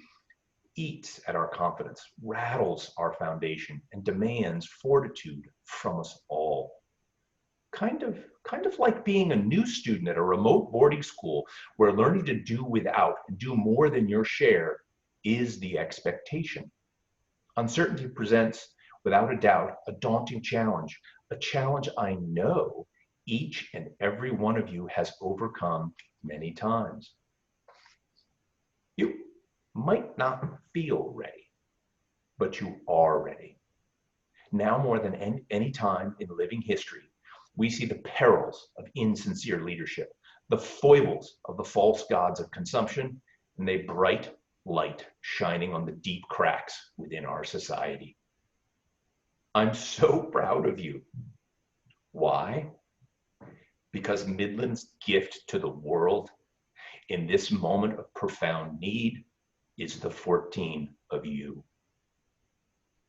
eats at our confidence, rattles our foundation, and demands fortitude from us all. Kind of like being a new student at a remote boarding school where learning to do without and do more than your share is the expectation. Uncertainty presents, without a doubt, a daunting challenge, a challenge I know each and every one of you has overcome many times. You might not feel ready, but you are ready. Now more than any time in living history, we see the perils of insincere leadership, the foibles of the false gods of consumption, and a bright light shining on the deep cracks within our society. I'm so proud of you. Why? Because Midland's gift to the world in this moment of profound need is the 14 of you.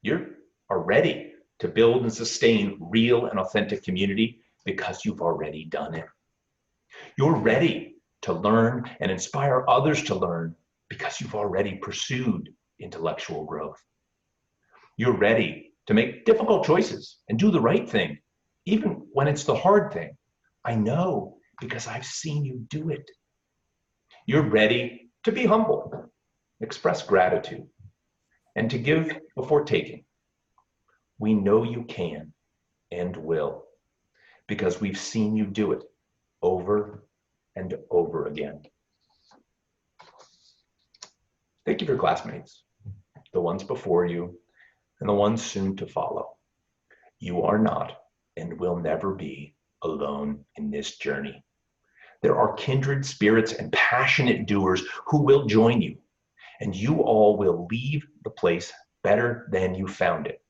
You are ready to build and sustain real and authentic community because you've already done it. You're ready to learn and inspire others to learn because you've already pursued intellectual growth. You're ready to make difficult choices and do the right thing, even when it's the hard thing. I know because I've seen you do it. You're ready to be humble, express gratitude, and to give before taking. We know you can and will because we've seen you do it over and over again. Thank you for classmates, the ones before you and the ones soon to follow. You are not and will never be alone in this journey. There are kindred spirits and passionate doers who will join you, and you all will leave the place better than you found it.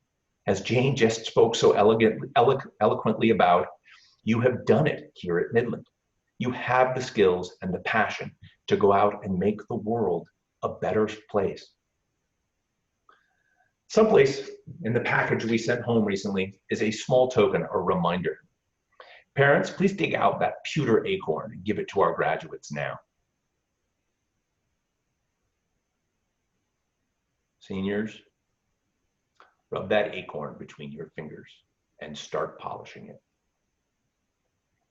As Jane just spoke so eloquently about, you have done it here at Midland. You have the skills and the passion to go out and make the world a better place. Someplace in the package we sent home recently is a small token, a reminder. Parents, please dig out that pewter acorn and give it to our graduates now. Seniors, rub that acorn between your fingers and start polishing it.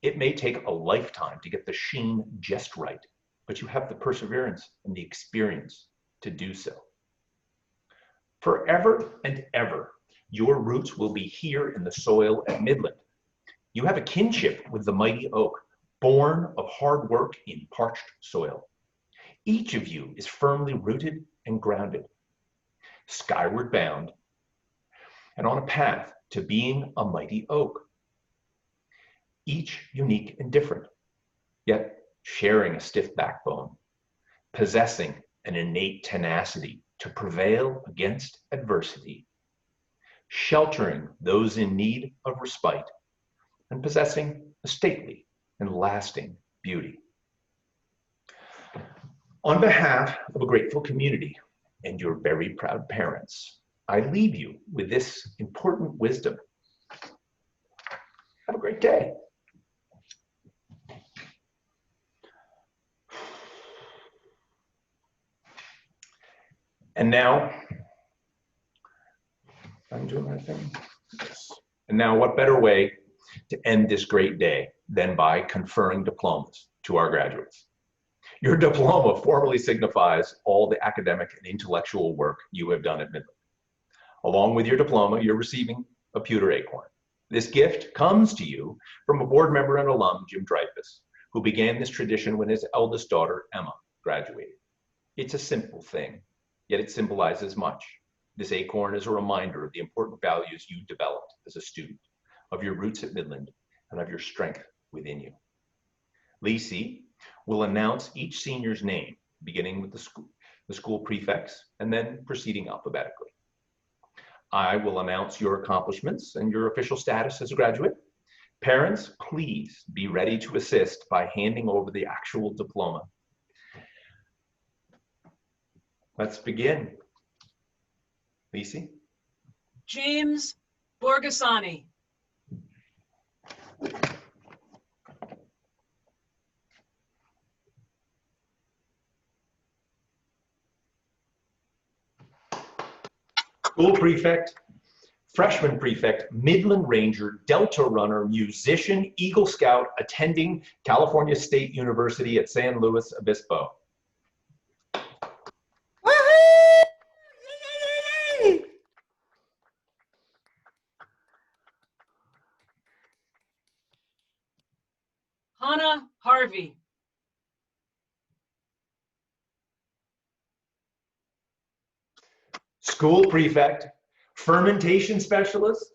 It may take a lifetime to get the sheen just right, but you have the perseverance and the experience to do so. Forever and ever, your roots will be here in the soil at Midland. You have a kinship with the mighty oak, born of hard work in parched soil. Each of you is firmly rooted and grounded, skyward bound, and on a path to being a mighty oak. Each unique and different, yet sharing a stiff backbone, possessing an innate tenacity to prevail against adversity, sheltering those in need of respite, and possessing a stately and lasting beauty. On behalf of a grateful community and your very proud parents, I leave you with this important wisdom. Have a great day. And now, I'm doing my thing. Yes. And now, what better way to end this great day than by conferring diplomas to our graduates? Your diploma formally signifies all the academic and intellectual work you have done at Midland. Along with your diploma, you're receiving a pewter acorn. This gift comes to you from a board member and alum, Jim Dreyfus, who began this tradition when his eldest daughter, Emma, graduated. It's a simple thing, yet it symbolizes much. This acorn is a reminder of the important values you developed as a student, of your roots at Midland, and of your strength within you. Lisi will announce each senior's name, beginning with the school prefects, and then proceeding alphabetically. I will announce your accomplishments and your official status as a graduate. Parents, please be ready to assist by handing over the actual diploma. Let's begin. Lisi? James Borgasani. School prefect, freshman prefect, Midland Ranger, Delta runner, musician, Eagle Scout, attending California State University at San Luis Obispo. Hana Harvey. School prefect, fermentation specialist,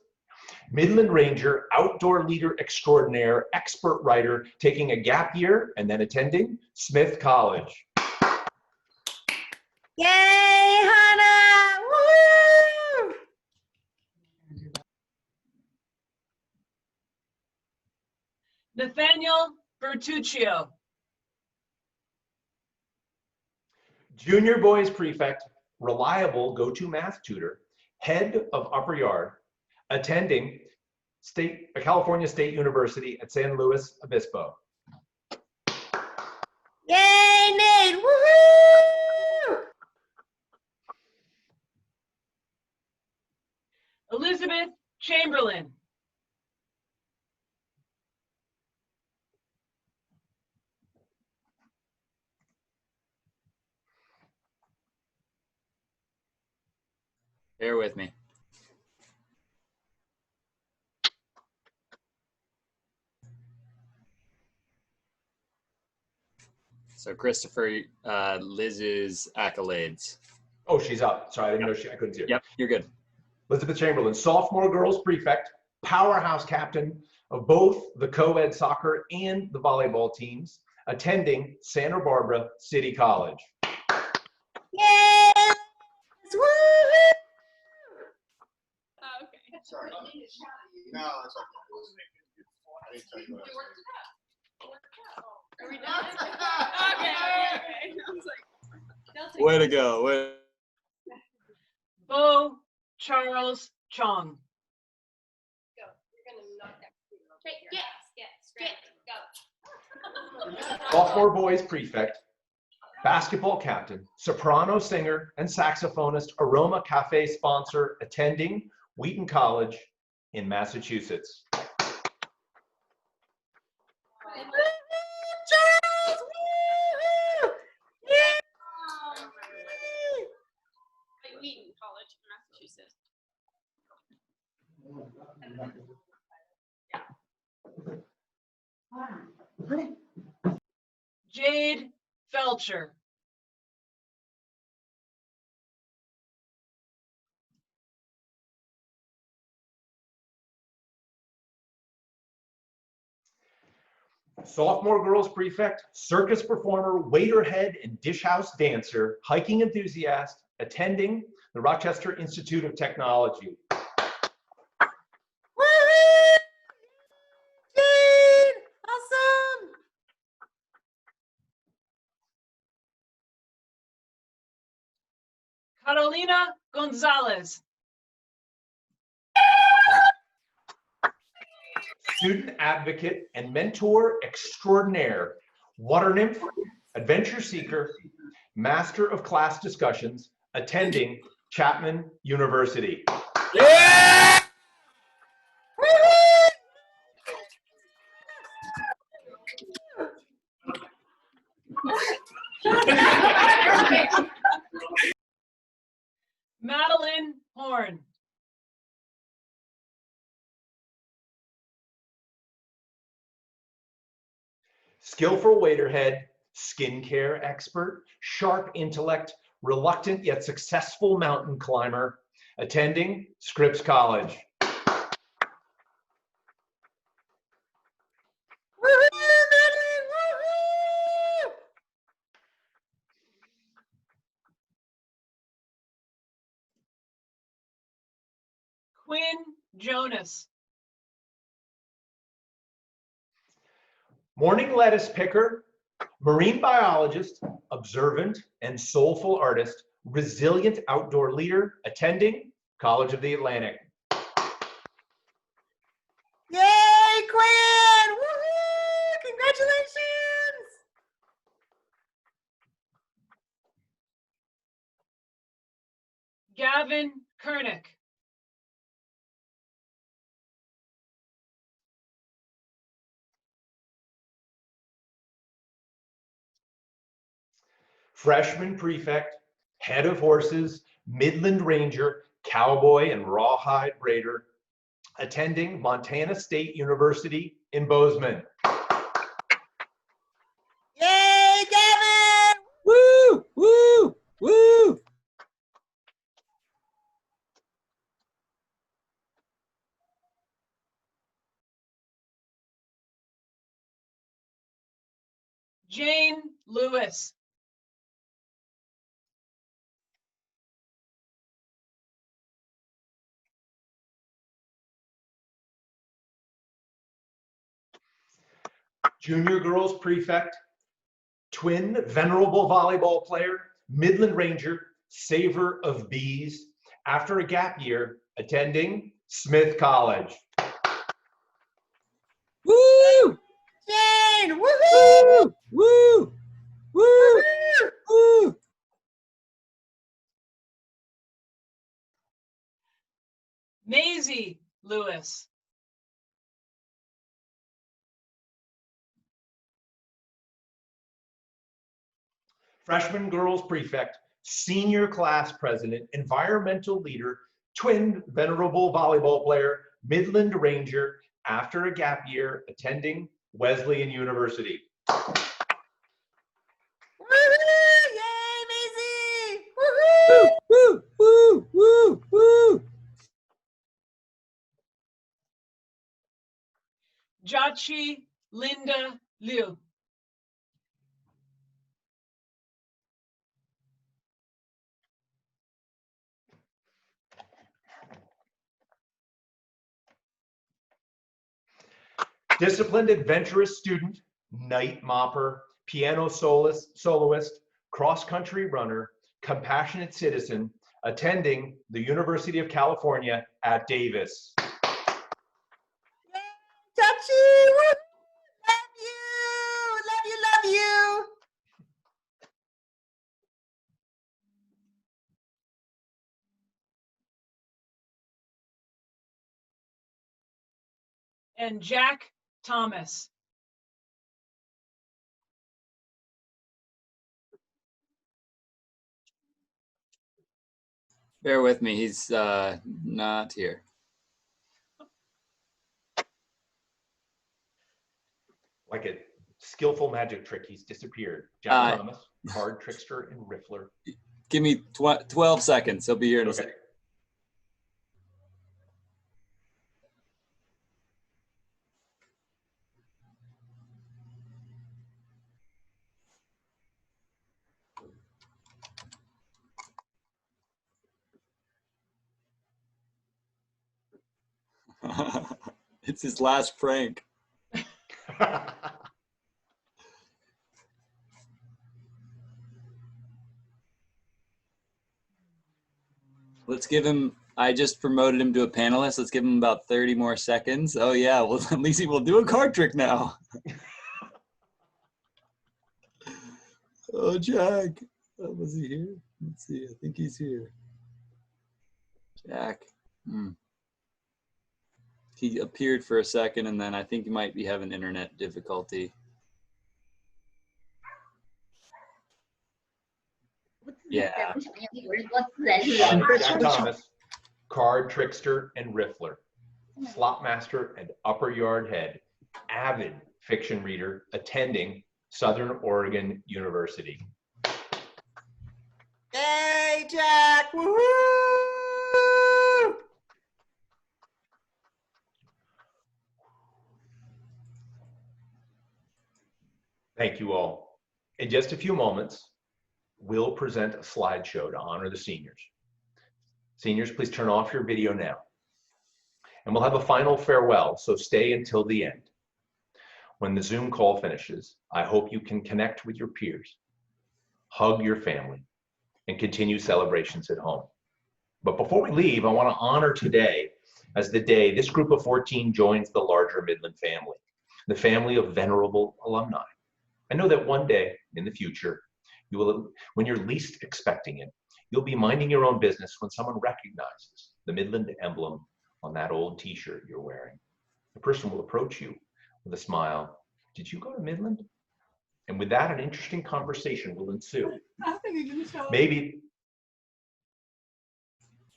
Midland Ranger, outdoor leader extraordinaire, expert writer, taking a gap year and then attending Smith College. Yay, Hana! Woo! Nathaniel Bertuccio. Junior boys prefect, reliable go-to math tutor, head of upper yard, attending California State University at San Luis Obispo. Yay, Nate! Woohoo! Elizabeth Chamberlain. Bear with me. So Christopher, Liz's accolades. Oh, she's up. Sorry, I didn't know I couldn't see her. Yep, you're good. Elizabeth Chamberlain, sophomore girls prefect, powerhouse captain of both the co-ed soccer and the volleyball teams, attending Santa Barbara City College. Yay! Woo! Okay. Sorry. No, that's okay. I didn't tell you what I was Are we done? Okay. I was like, way to go. Bo Charles Chong. Go. You're gonna knock that. Yes, yes. Sophomore boys prefect, basketball captain, soprano singer, and saxophonist, Aroma Cafe sponsor, attending Wheaton College in Massachusetts. Wheaton College, Massachusetts. Jade Felcher. Sophomore girls prefect, circus performer, waiterhead, and dish house dancer, hiking enthusiast, attending the Rochester Institute of Technology. Awesome! Carolina Gonzalez. Student advocate and mentor extraordinaire, water nymph, adventure seeker, master of class discussions, attending Chapman University. Madeleine Horne. Skillful waiterhead, skincare expert, sharp intellect, reluctant yet successful mountain climber, attending Scripps College. Quinn Jonas. Morning lettuce picker, marine biologist, observant and soulful artist, resilient outdoor leader, attending College of the Atlantic. Yay, Quinn! Woohoo! Congratulations! Gavin Kernick. Freshman prefect, head of horses, Midland Ranger, cowboy and rawhide raider, attending Montana State University in Bozeman. Yay, Gavin! Woo! Woo! Woo! Jane Lewis. Junior girls prefect, twin venerable volleyball player, Midland Ranger, saver of bees, after a gap year, attending Smith College. Woo! Jane! Woohoo! Woo! Woo! Woo! Maisie Lewis. Freshman girls prefect, senior class president, environmental leader, twin venerable volleyball player, Midland Ranger, after a gap year, attending Wesleyan University. Woohoo! Yay, Maisie! Woo! Woohoo! Woo! Woo! Woo! Jachi Linda Liu. Disciplined adventurous student, night mopper, piano soloist, cross-country runner, compassionate citizen, attending the University of California at Davis. Chachi! Woo! Love you! Love you, and Jack Thomas. Bear with me, he's not here. Like a skillful magic trick, he's disappeared. Jack Thomas, card trickster and riffler. Give me 12 seconds. He'll be here in a second. It's his last prank. Let's give him, I just promoted him to a panelist. Let's give him about 30 more seconds. Oh yeah, well at least he will do a card trick now. Oh, Jack. Was he here? Let's see, I think he's here. Jack. He appeared for a second and then I think he might be having internet difficulty. Yeah. Jack Thomas, card trickster and riffler, slot master and upper yard head, avid fiction reader, attending Southern Oregon University. Yay, Jack! Woohoo! Thank you all. In just a few moments, we'll present a slideshow to honor the seniors. Seniors, please turn off your video now. And we'll have a final farewell, so stay until the end. When the Zoom call finishes, I hope you can connect with your peers, hug your family, and continue celebrations at home. But before we leave, I want to honor today as the day this group of 14 joins the larger Midland family, the family of venerable alumni. I know that one day in the future, you will, when you're least expecting it, you'll be minding your own business when someone recognizes the Midland emblem on that old t-shirt you're wearing. The person will approach you with a smile. Did you go to Midland? And with that, an interesting conversation will ensue. Maybe.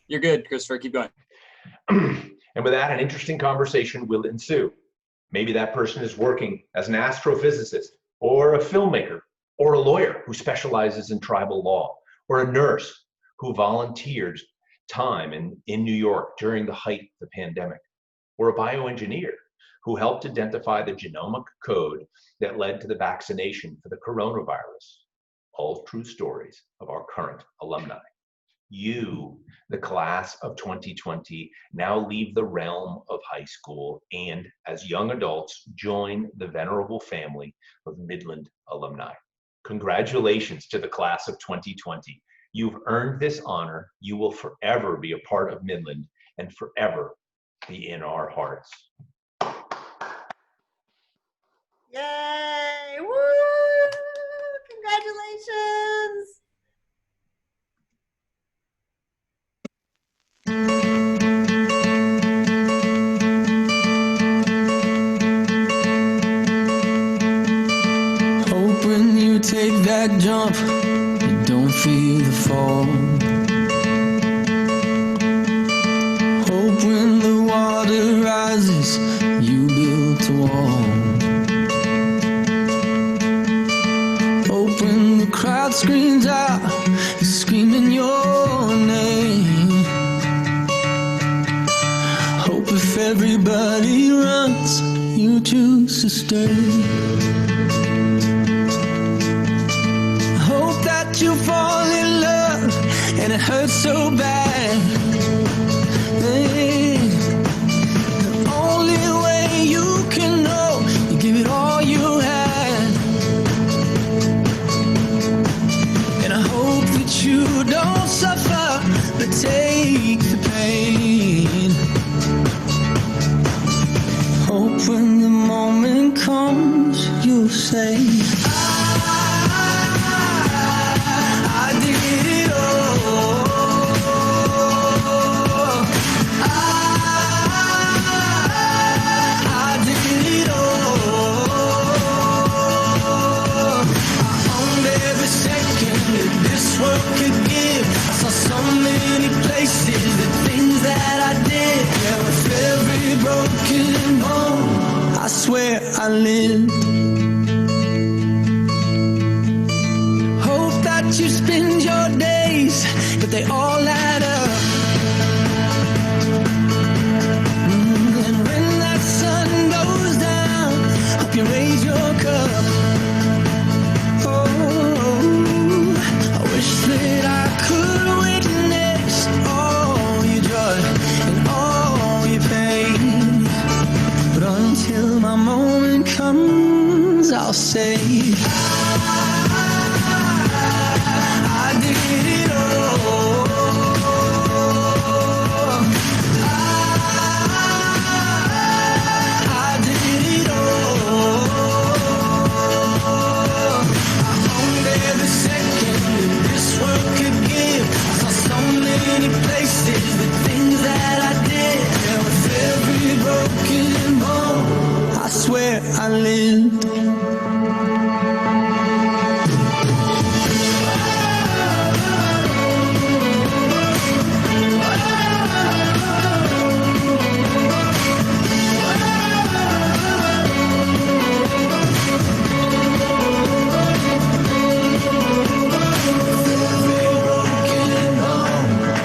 You're good, Christopher, keep going. And with that, an interesting conversation will ensue. Maybe that person is working as an astrophysicist or a filmmaker, or a lawyer who specializes in tribal law, or a nurse who volunteered time in New York during the height of the pandemic, or a bioengineer who helped identify the genomic code that led to the vaccination for the coronavirus. All true stories of our current alumni. You, the class of 2020, now leave the realm of high school and, as young adults, join the venerable family of Midland alumni. Congratulations to the class of 2020. You've earned this honor. You will forever be a part of Midland and forever be in our hearts. Yay! Woo! Congratulations! Hope when you take that jump, you don't feel the fall. Hope when the water rises, you build a wall. Hope when the crowd screams out, you're screaming your name. Hope if everybody runs, you choose to stay. You fall in love and it hurts so bad. Hey, the only way you can know, you give it all you had. And I hope that you don't suffer, but take the pain. Hope when the moment comes, you'll say, I they all add up. And when that sun goes down, hope you raise your cup. Oh, I wish that I could witness all your joy and all your pain. But until my moment comes, I'll say I did it all. I did it all. I owned every second that this world could give. I saw so many places, the things that I did. And with every broken bone, I swear I lived.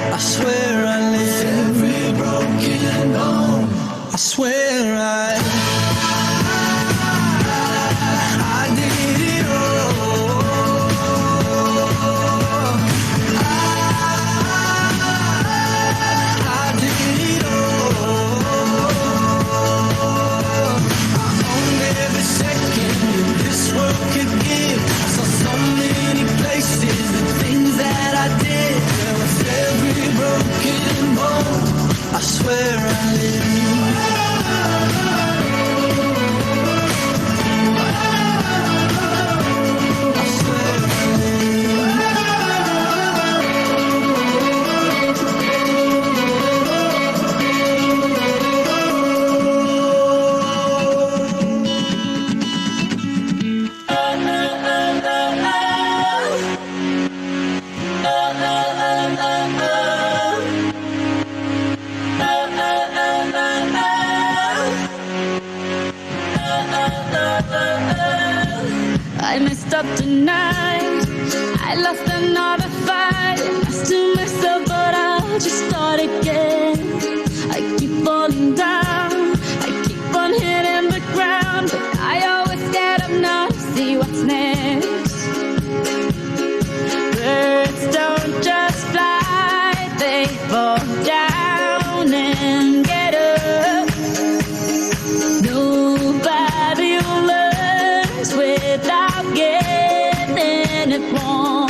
I swear I lived. Every broken bone. I swear I did it all. I did it all. I owned every second that this world could give. I saw so many places, the things that I did. And with every broken bone, I swear I lived. I messed up tonight. I lost another fight. I still myself, but I'll just start again. I keep falling down. I keep on hitting the ground, but I always get up now to see what's next. Birds don't just fly, they fall down and get up. Nobody learns without getting it wrong.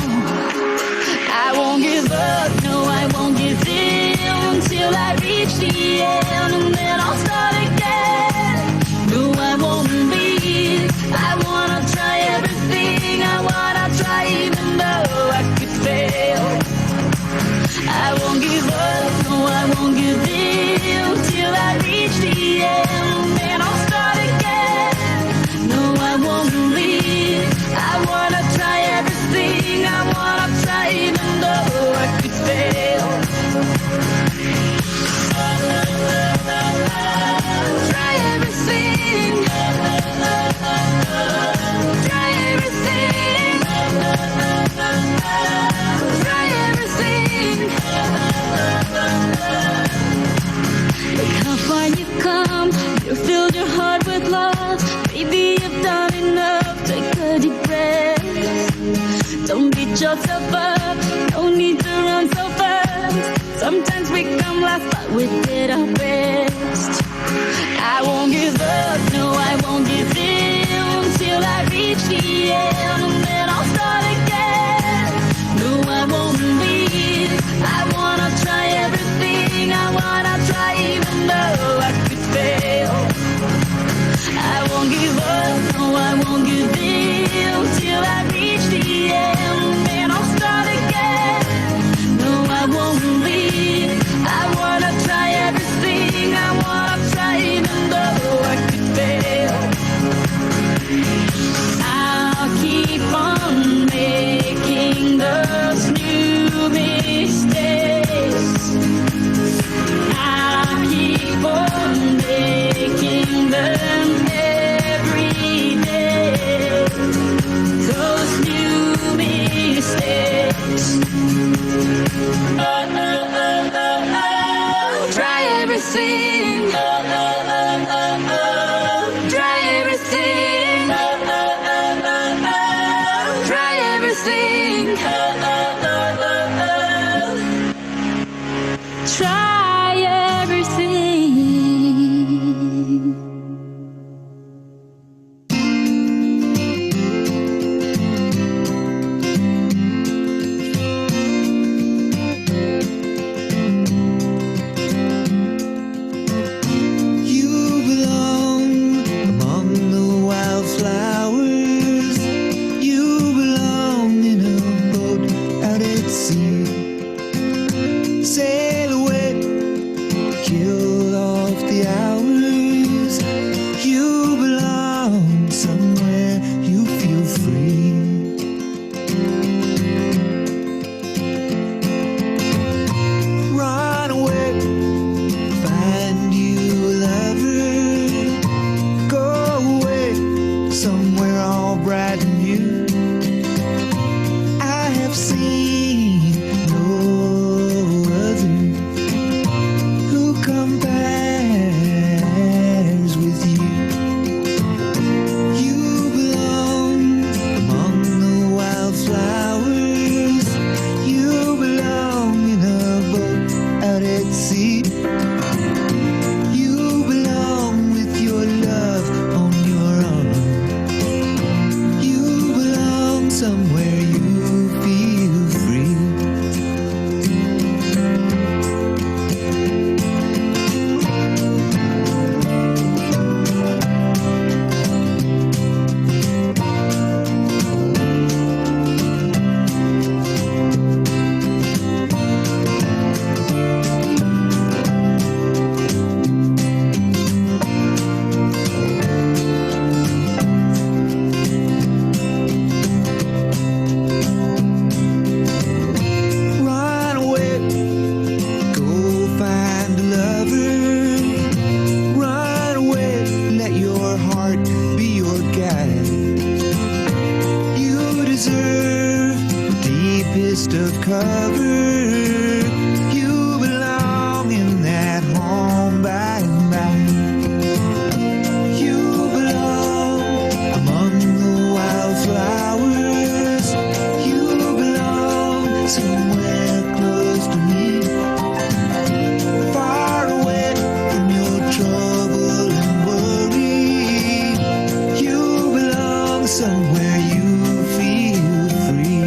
I won't give up, no, I won't give in till I reach the end, and then I'll start again. No, I won't leave. I wanna try everything. I wanna try even though I could fail. I won't give up, no, I won't give in till I reach the end, and then I'll start again. No, I won't leave. I wanna try everything. I wanna try even though I could fail. Try everything. Try everything. Try everything. Look how far you've come. You filled your heart with love. Baby, you've done enough. Take a deep breath. Don't beat yourself up. No need to run so fast. Sometimes we come last, but we did our best. I won't give up, no, I won't give in till I reach the end, and then I'll start again. No, I won't leave. I wanna try everything. I wanna try even though I could fail. I won't give up, no, I won't give in till I reach the end, and then I'll start again. No, I won't leave. I wanna try everything. everything. Try everything. You belong among the wildflowers. You belong in a boat out at sea. Sail away, kill off the hours. You belong somewhere you feel free. Run away, find you a lover. Go away, somewhere all bright and new. I have seen no other who compares with you. You belong among the wildflowers. You belong in a boat out at sea. You belong with your love on your arm. You belong somewhere you feel free. Run away, go find a lover. Run away, let your heart be your guide. You deserve the deepest of cover. You belong in that home by and by. You belong among the wildflowers. You belong somewhere close to me. Far away from your trouble and worry. You belong somewhere you feel free.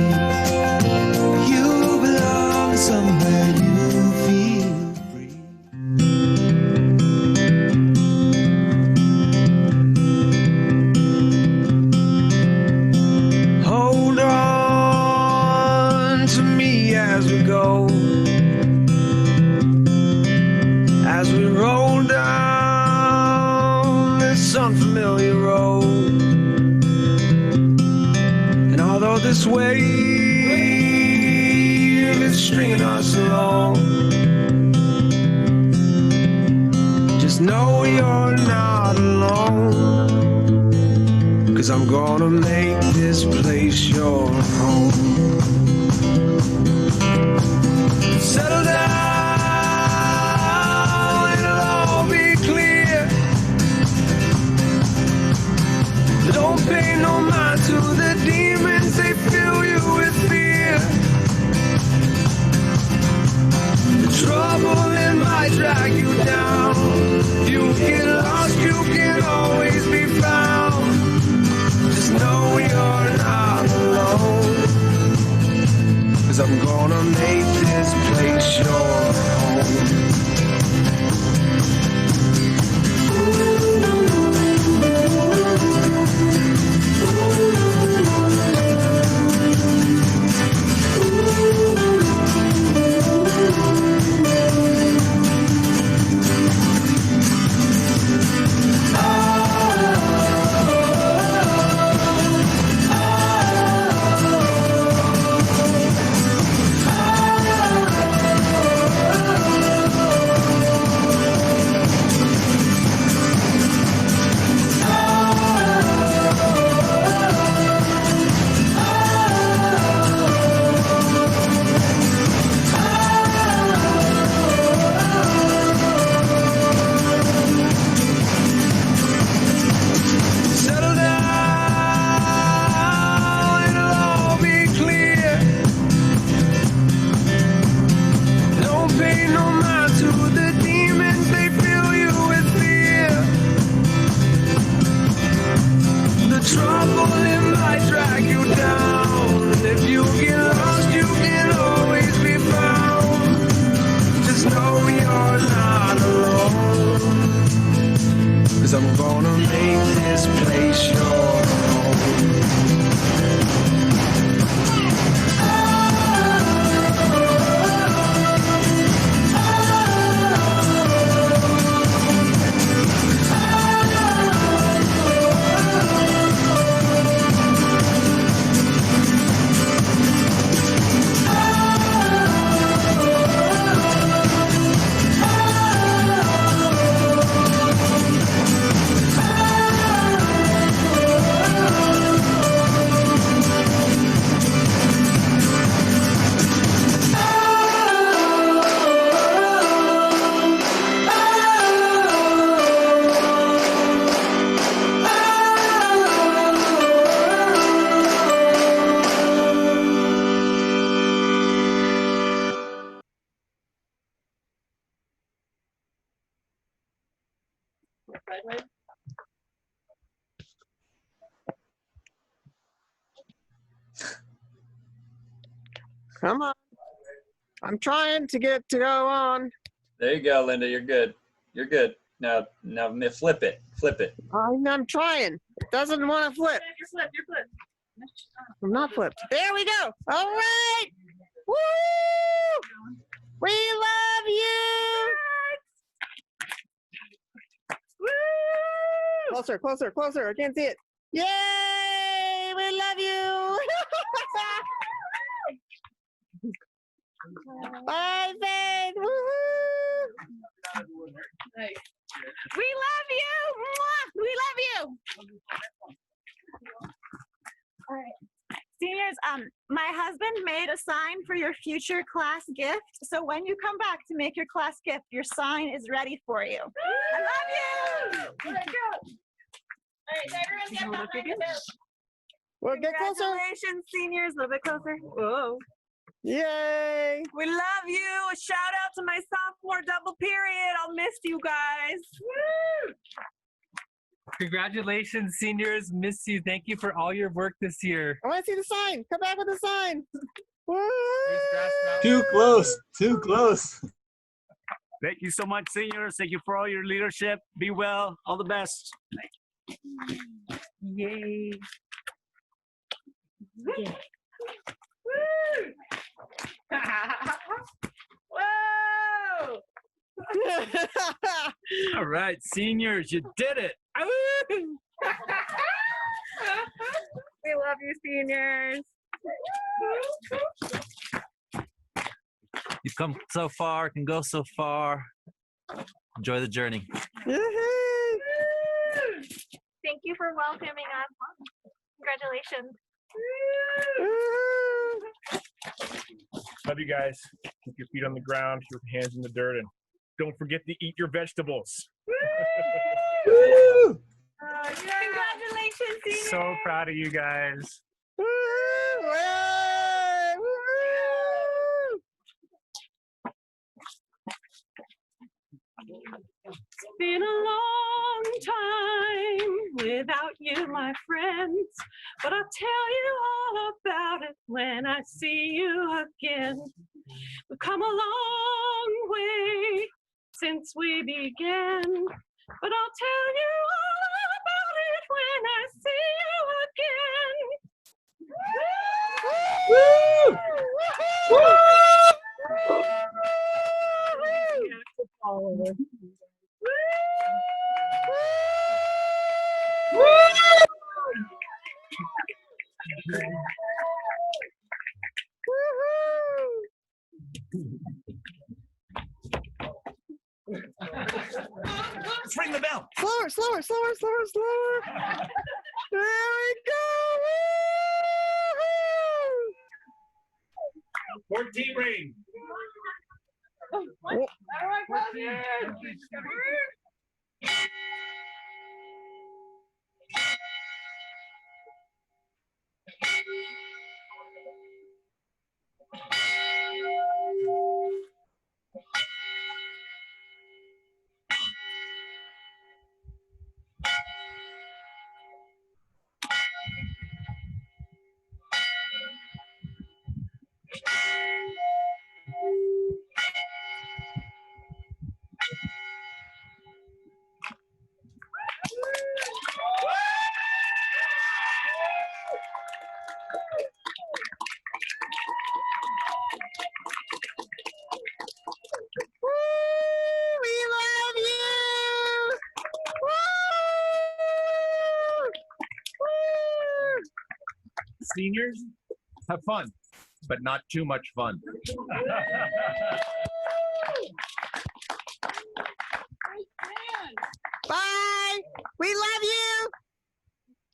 You belong somewhere you feel free. Hold on to me as we go, as we roll down this unfamiliar road. And although this wave is stringing us along, just know you're not alone. 'Cause I'm gonna make this place your home. Settle down, it'll all be clear. Don't pay no mind to the demons, they fill you with fear. The trouble, it might drag you down. You get lost, you can always be found. Just know you're not alone. 'Cause I'm gonna make this place your home. Come on. I'm trying to get to go on. There you go, Linda. You're good. You're good. Now flip it. Flip it. I'm trying. It doesn't want to flip. You're flipped. You're flipped. I'm not flipped. There we go. All right. Woo! We love you. Woo! Closer, closer, closer. I can't see it. Yay! We love you. Bye, Faith. Woo-hoo! Nice. We love you. Mwah! We love you. All right. Seniors, my husband made a sign for your future class gift. So when you come back to make your class gift, your sign is ready for you. I love you. Let's go. All right, everyone get behind us. Well, get closer. Congratulations, seniors. A little bit closer. Whoa. Yay. We love you. A shout out to my sophomore double period. I'll miss you guys. Woo! Congratulations, seniors. Miss you. Thank you for all your work this year. I want to see the sign. Come back with the sign. Woo! Too close. Too close. Thank you so much, seniors. Thank you for all your leadership. Be well. All the best. Yay. Yeah. Whoa! All right, seniors, you did it. We love you, seniors. You've come so far, can go so far. Enjoy the journey. Thank you for welcoming us. Congratulations. Love you guys. Keep your feet on the ground, your hands in the dirt, and don't forget to eat your vegetables. Woo! Congratulations, seniors. So proud of you guys. It's been a long time without you, my friends, but I'll tell you all about it when I see you again. We've come a long way since we began, but I'll tell you all about it when I see you again. Woo! Woo! Let's ring the bell. Slower, slower, slower, slower, slower. There we go. Woo-hoo! 14 ring. What? Seniors, have fun, but not too much fun. Bye. We love you.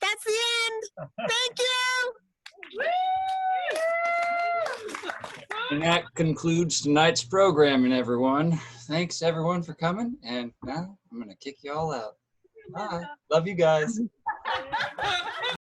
That's the end. Thank you. And that concludes tonight's programming, everyone. Thanks, everyone, for coming. And now I'm going to kick you all out. Bye. Love you guys.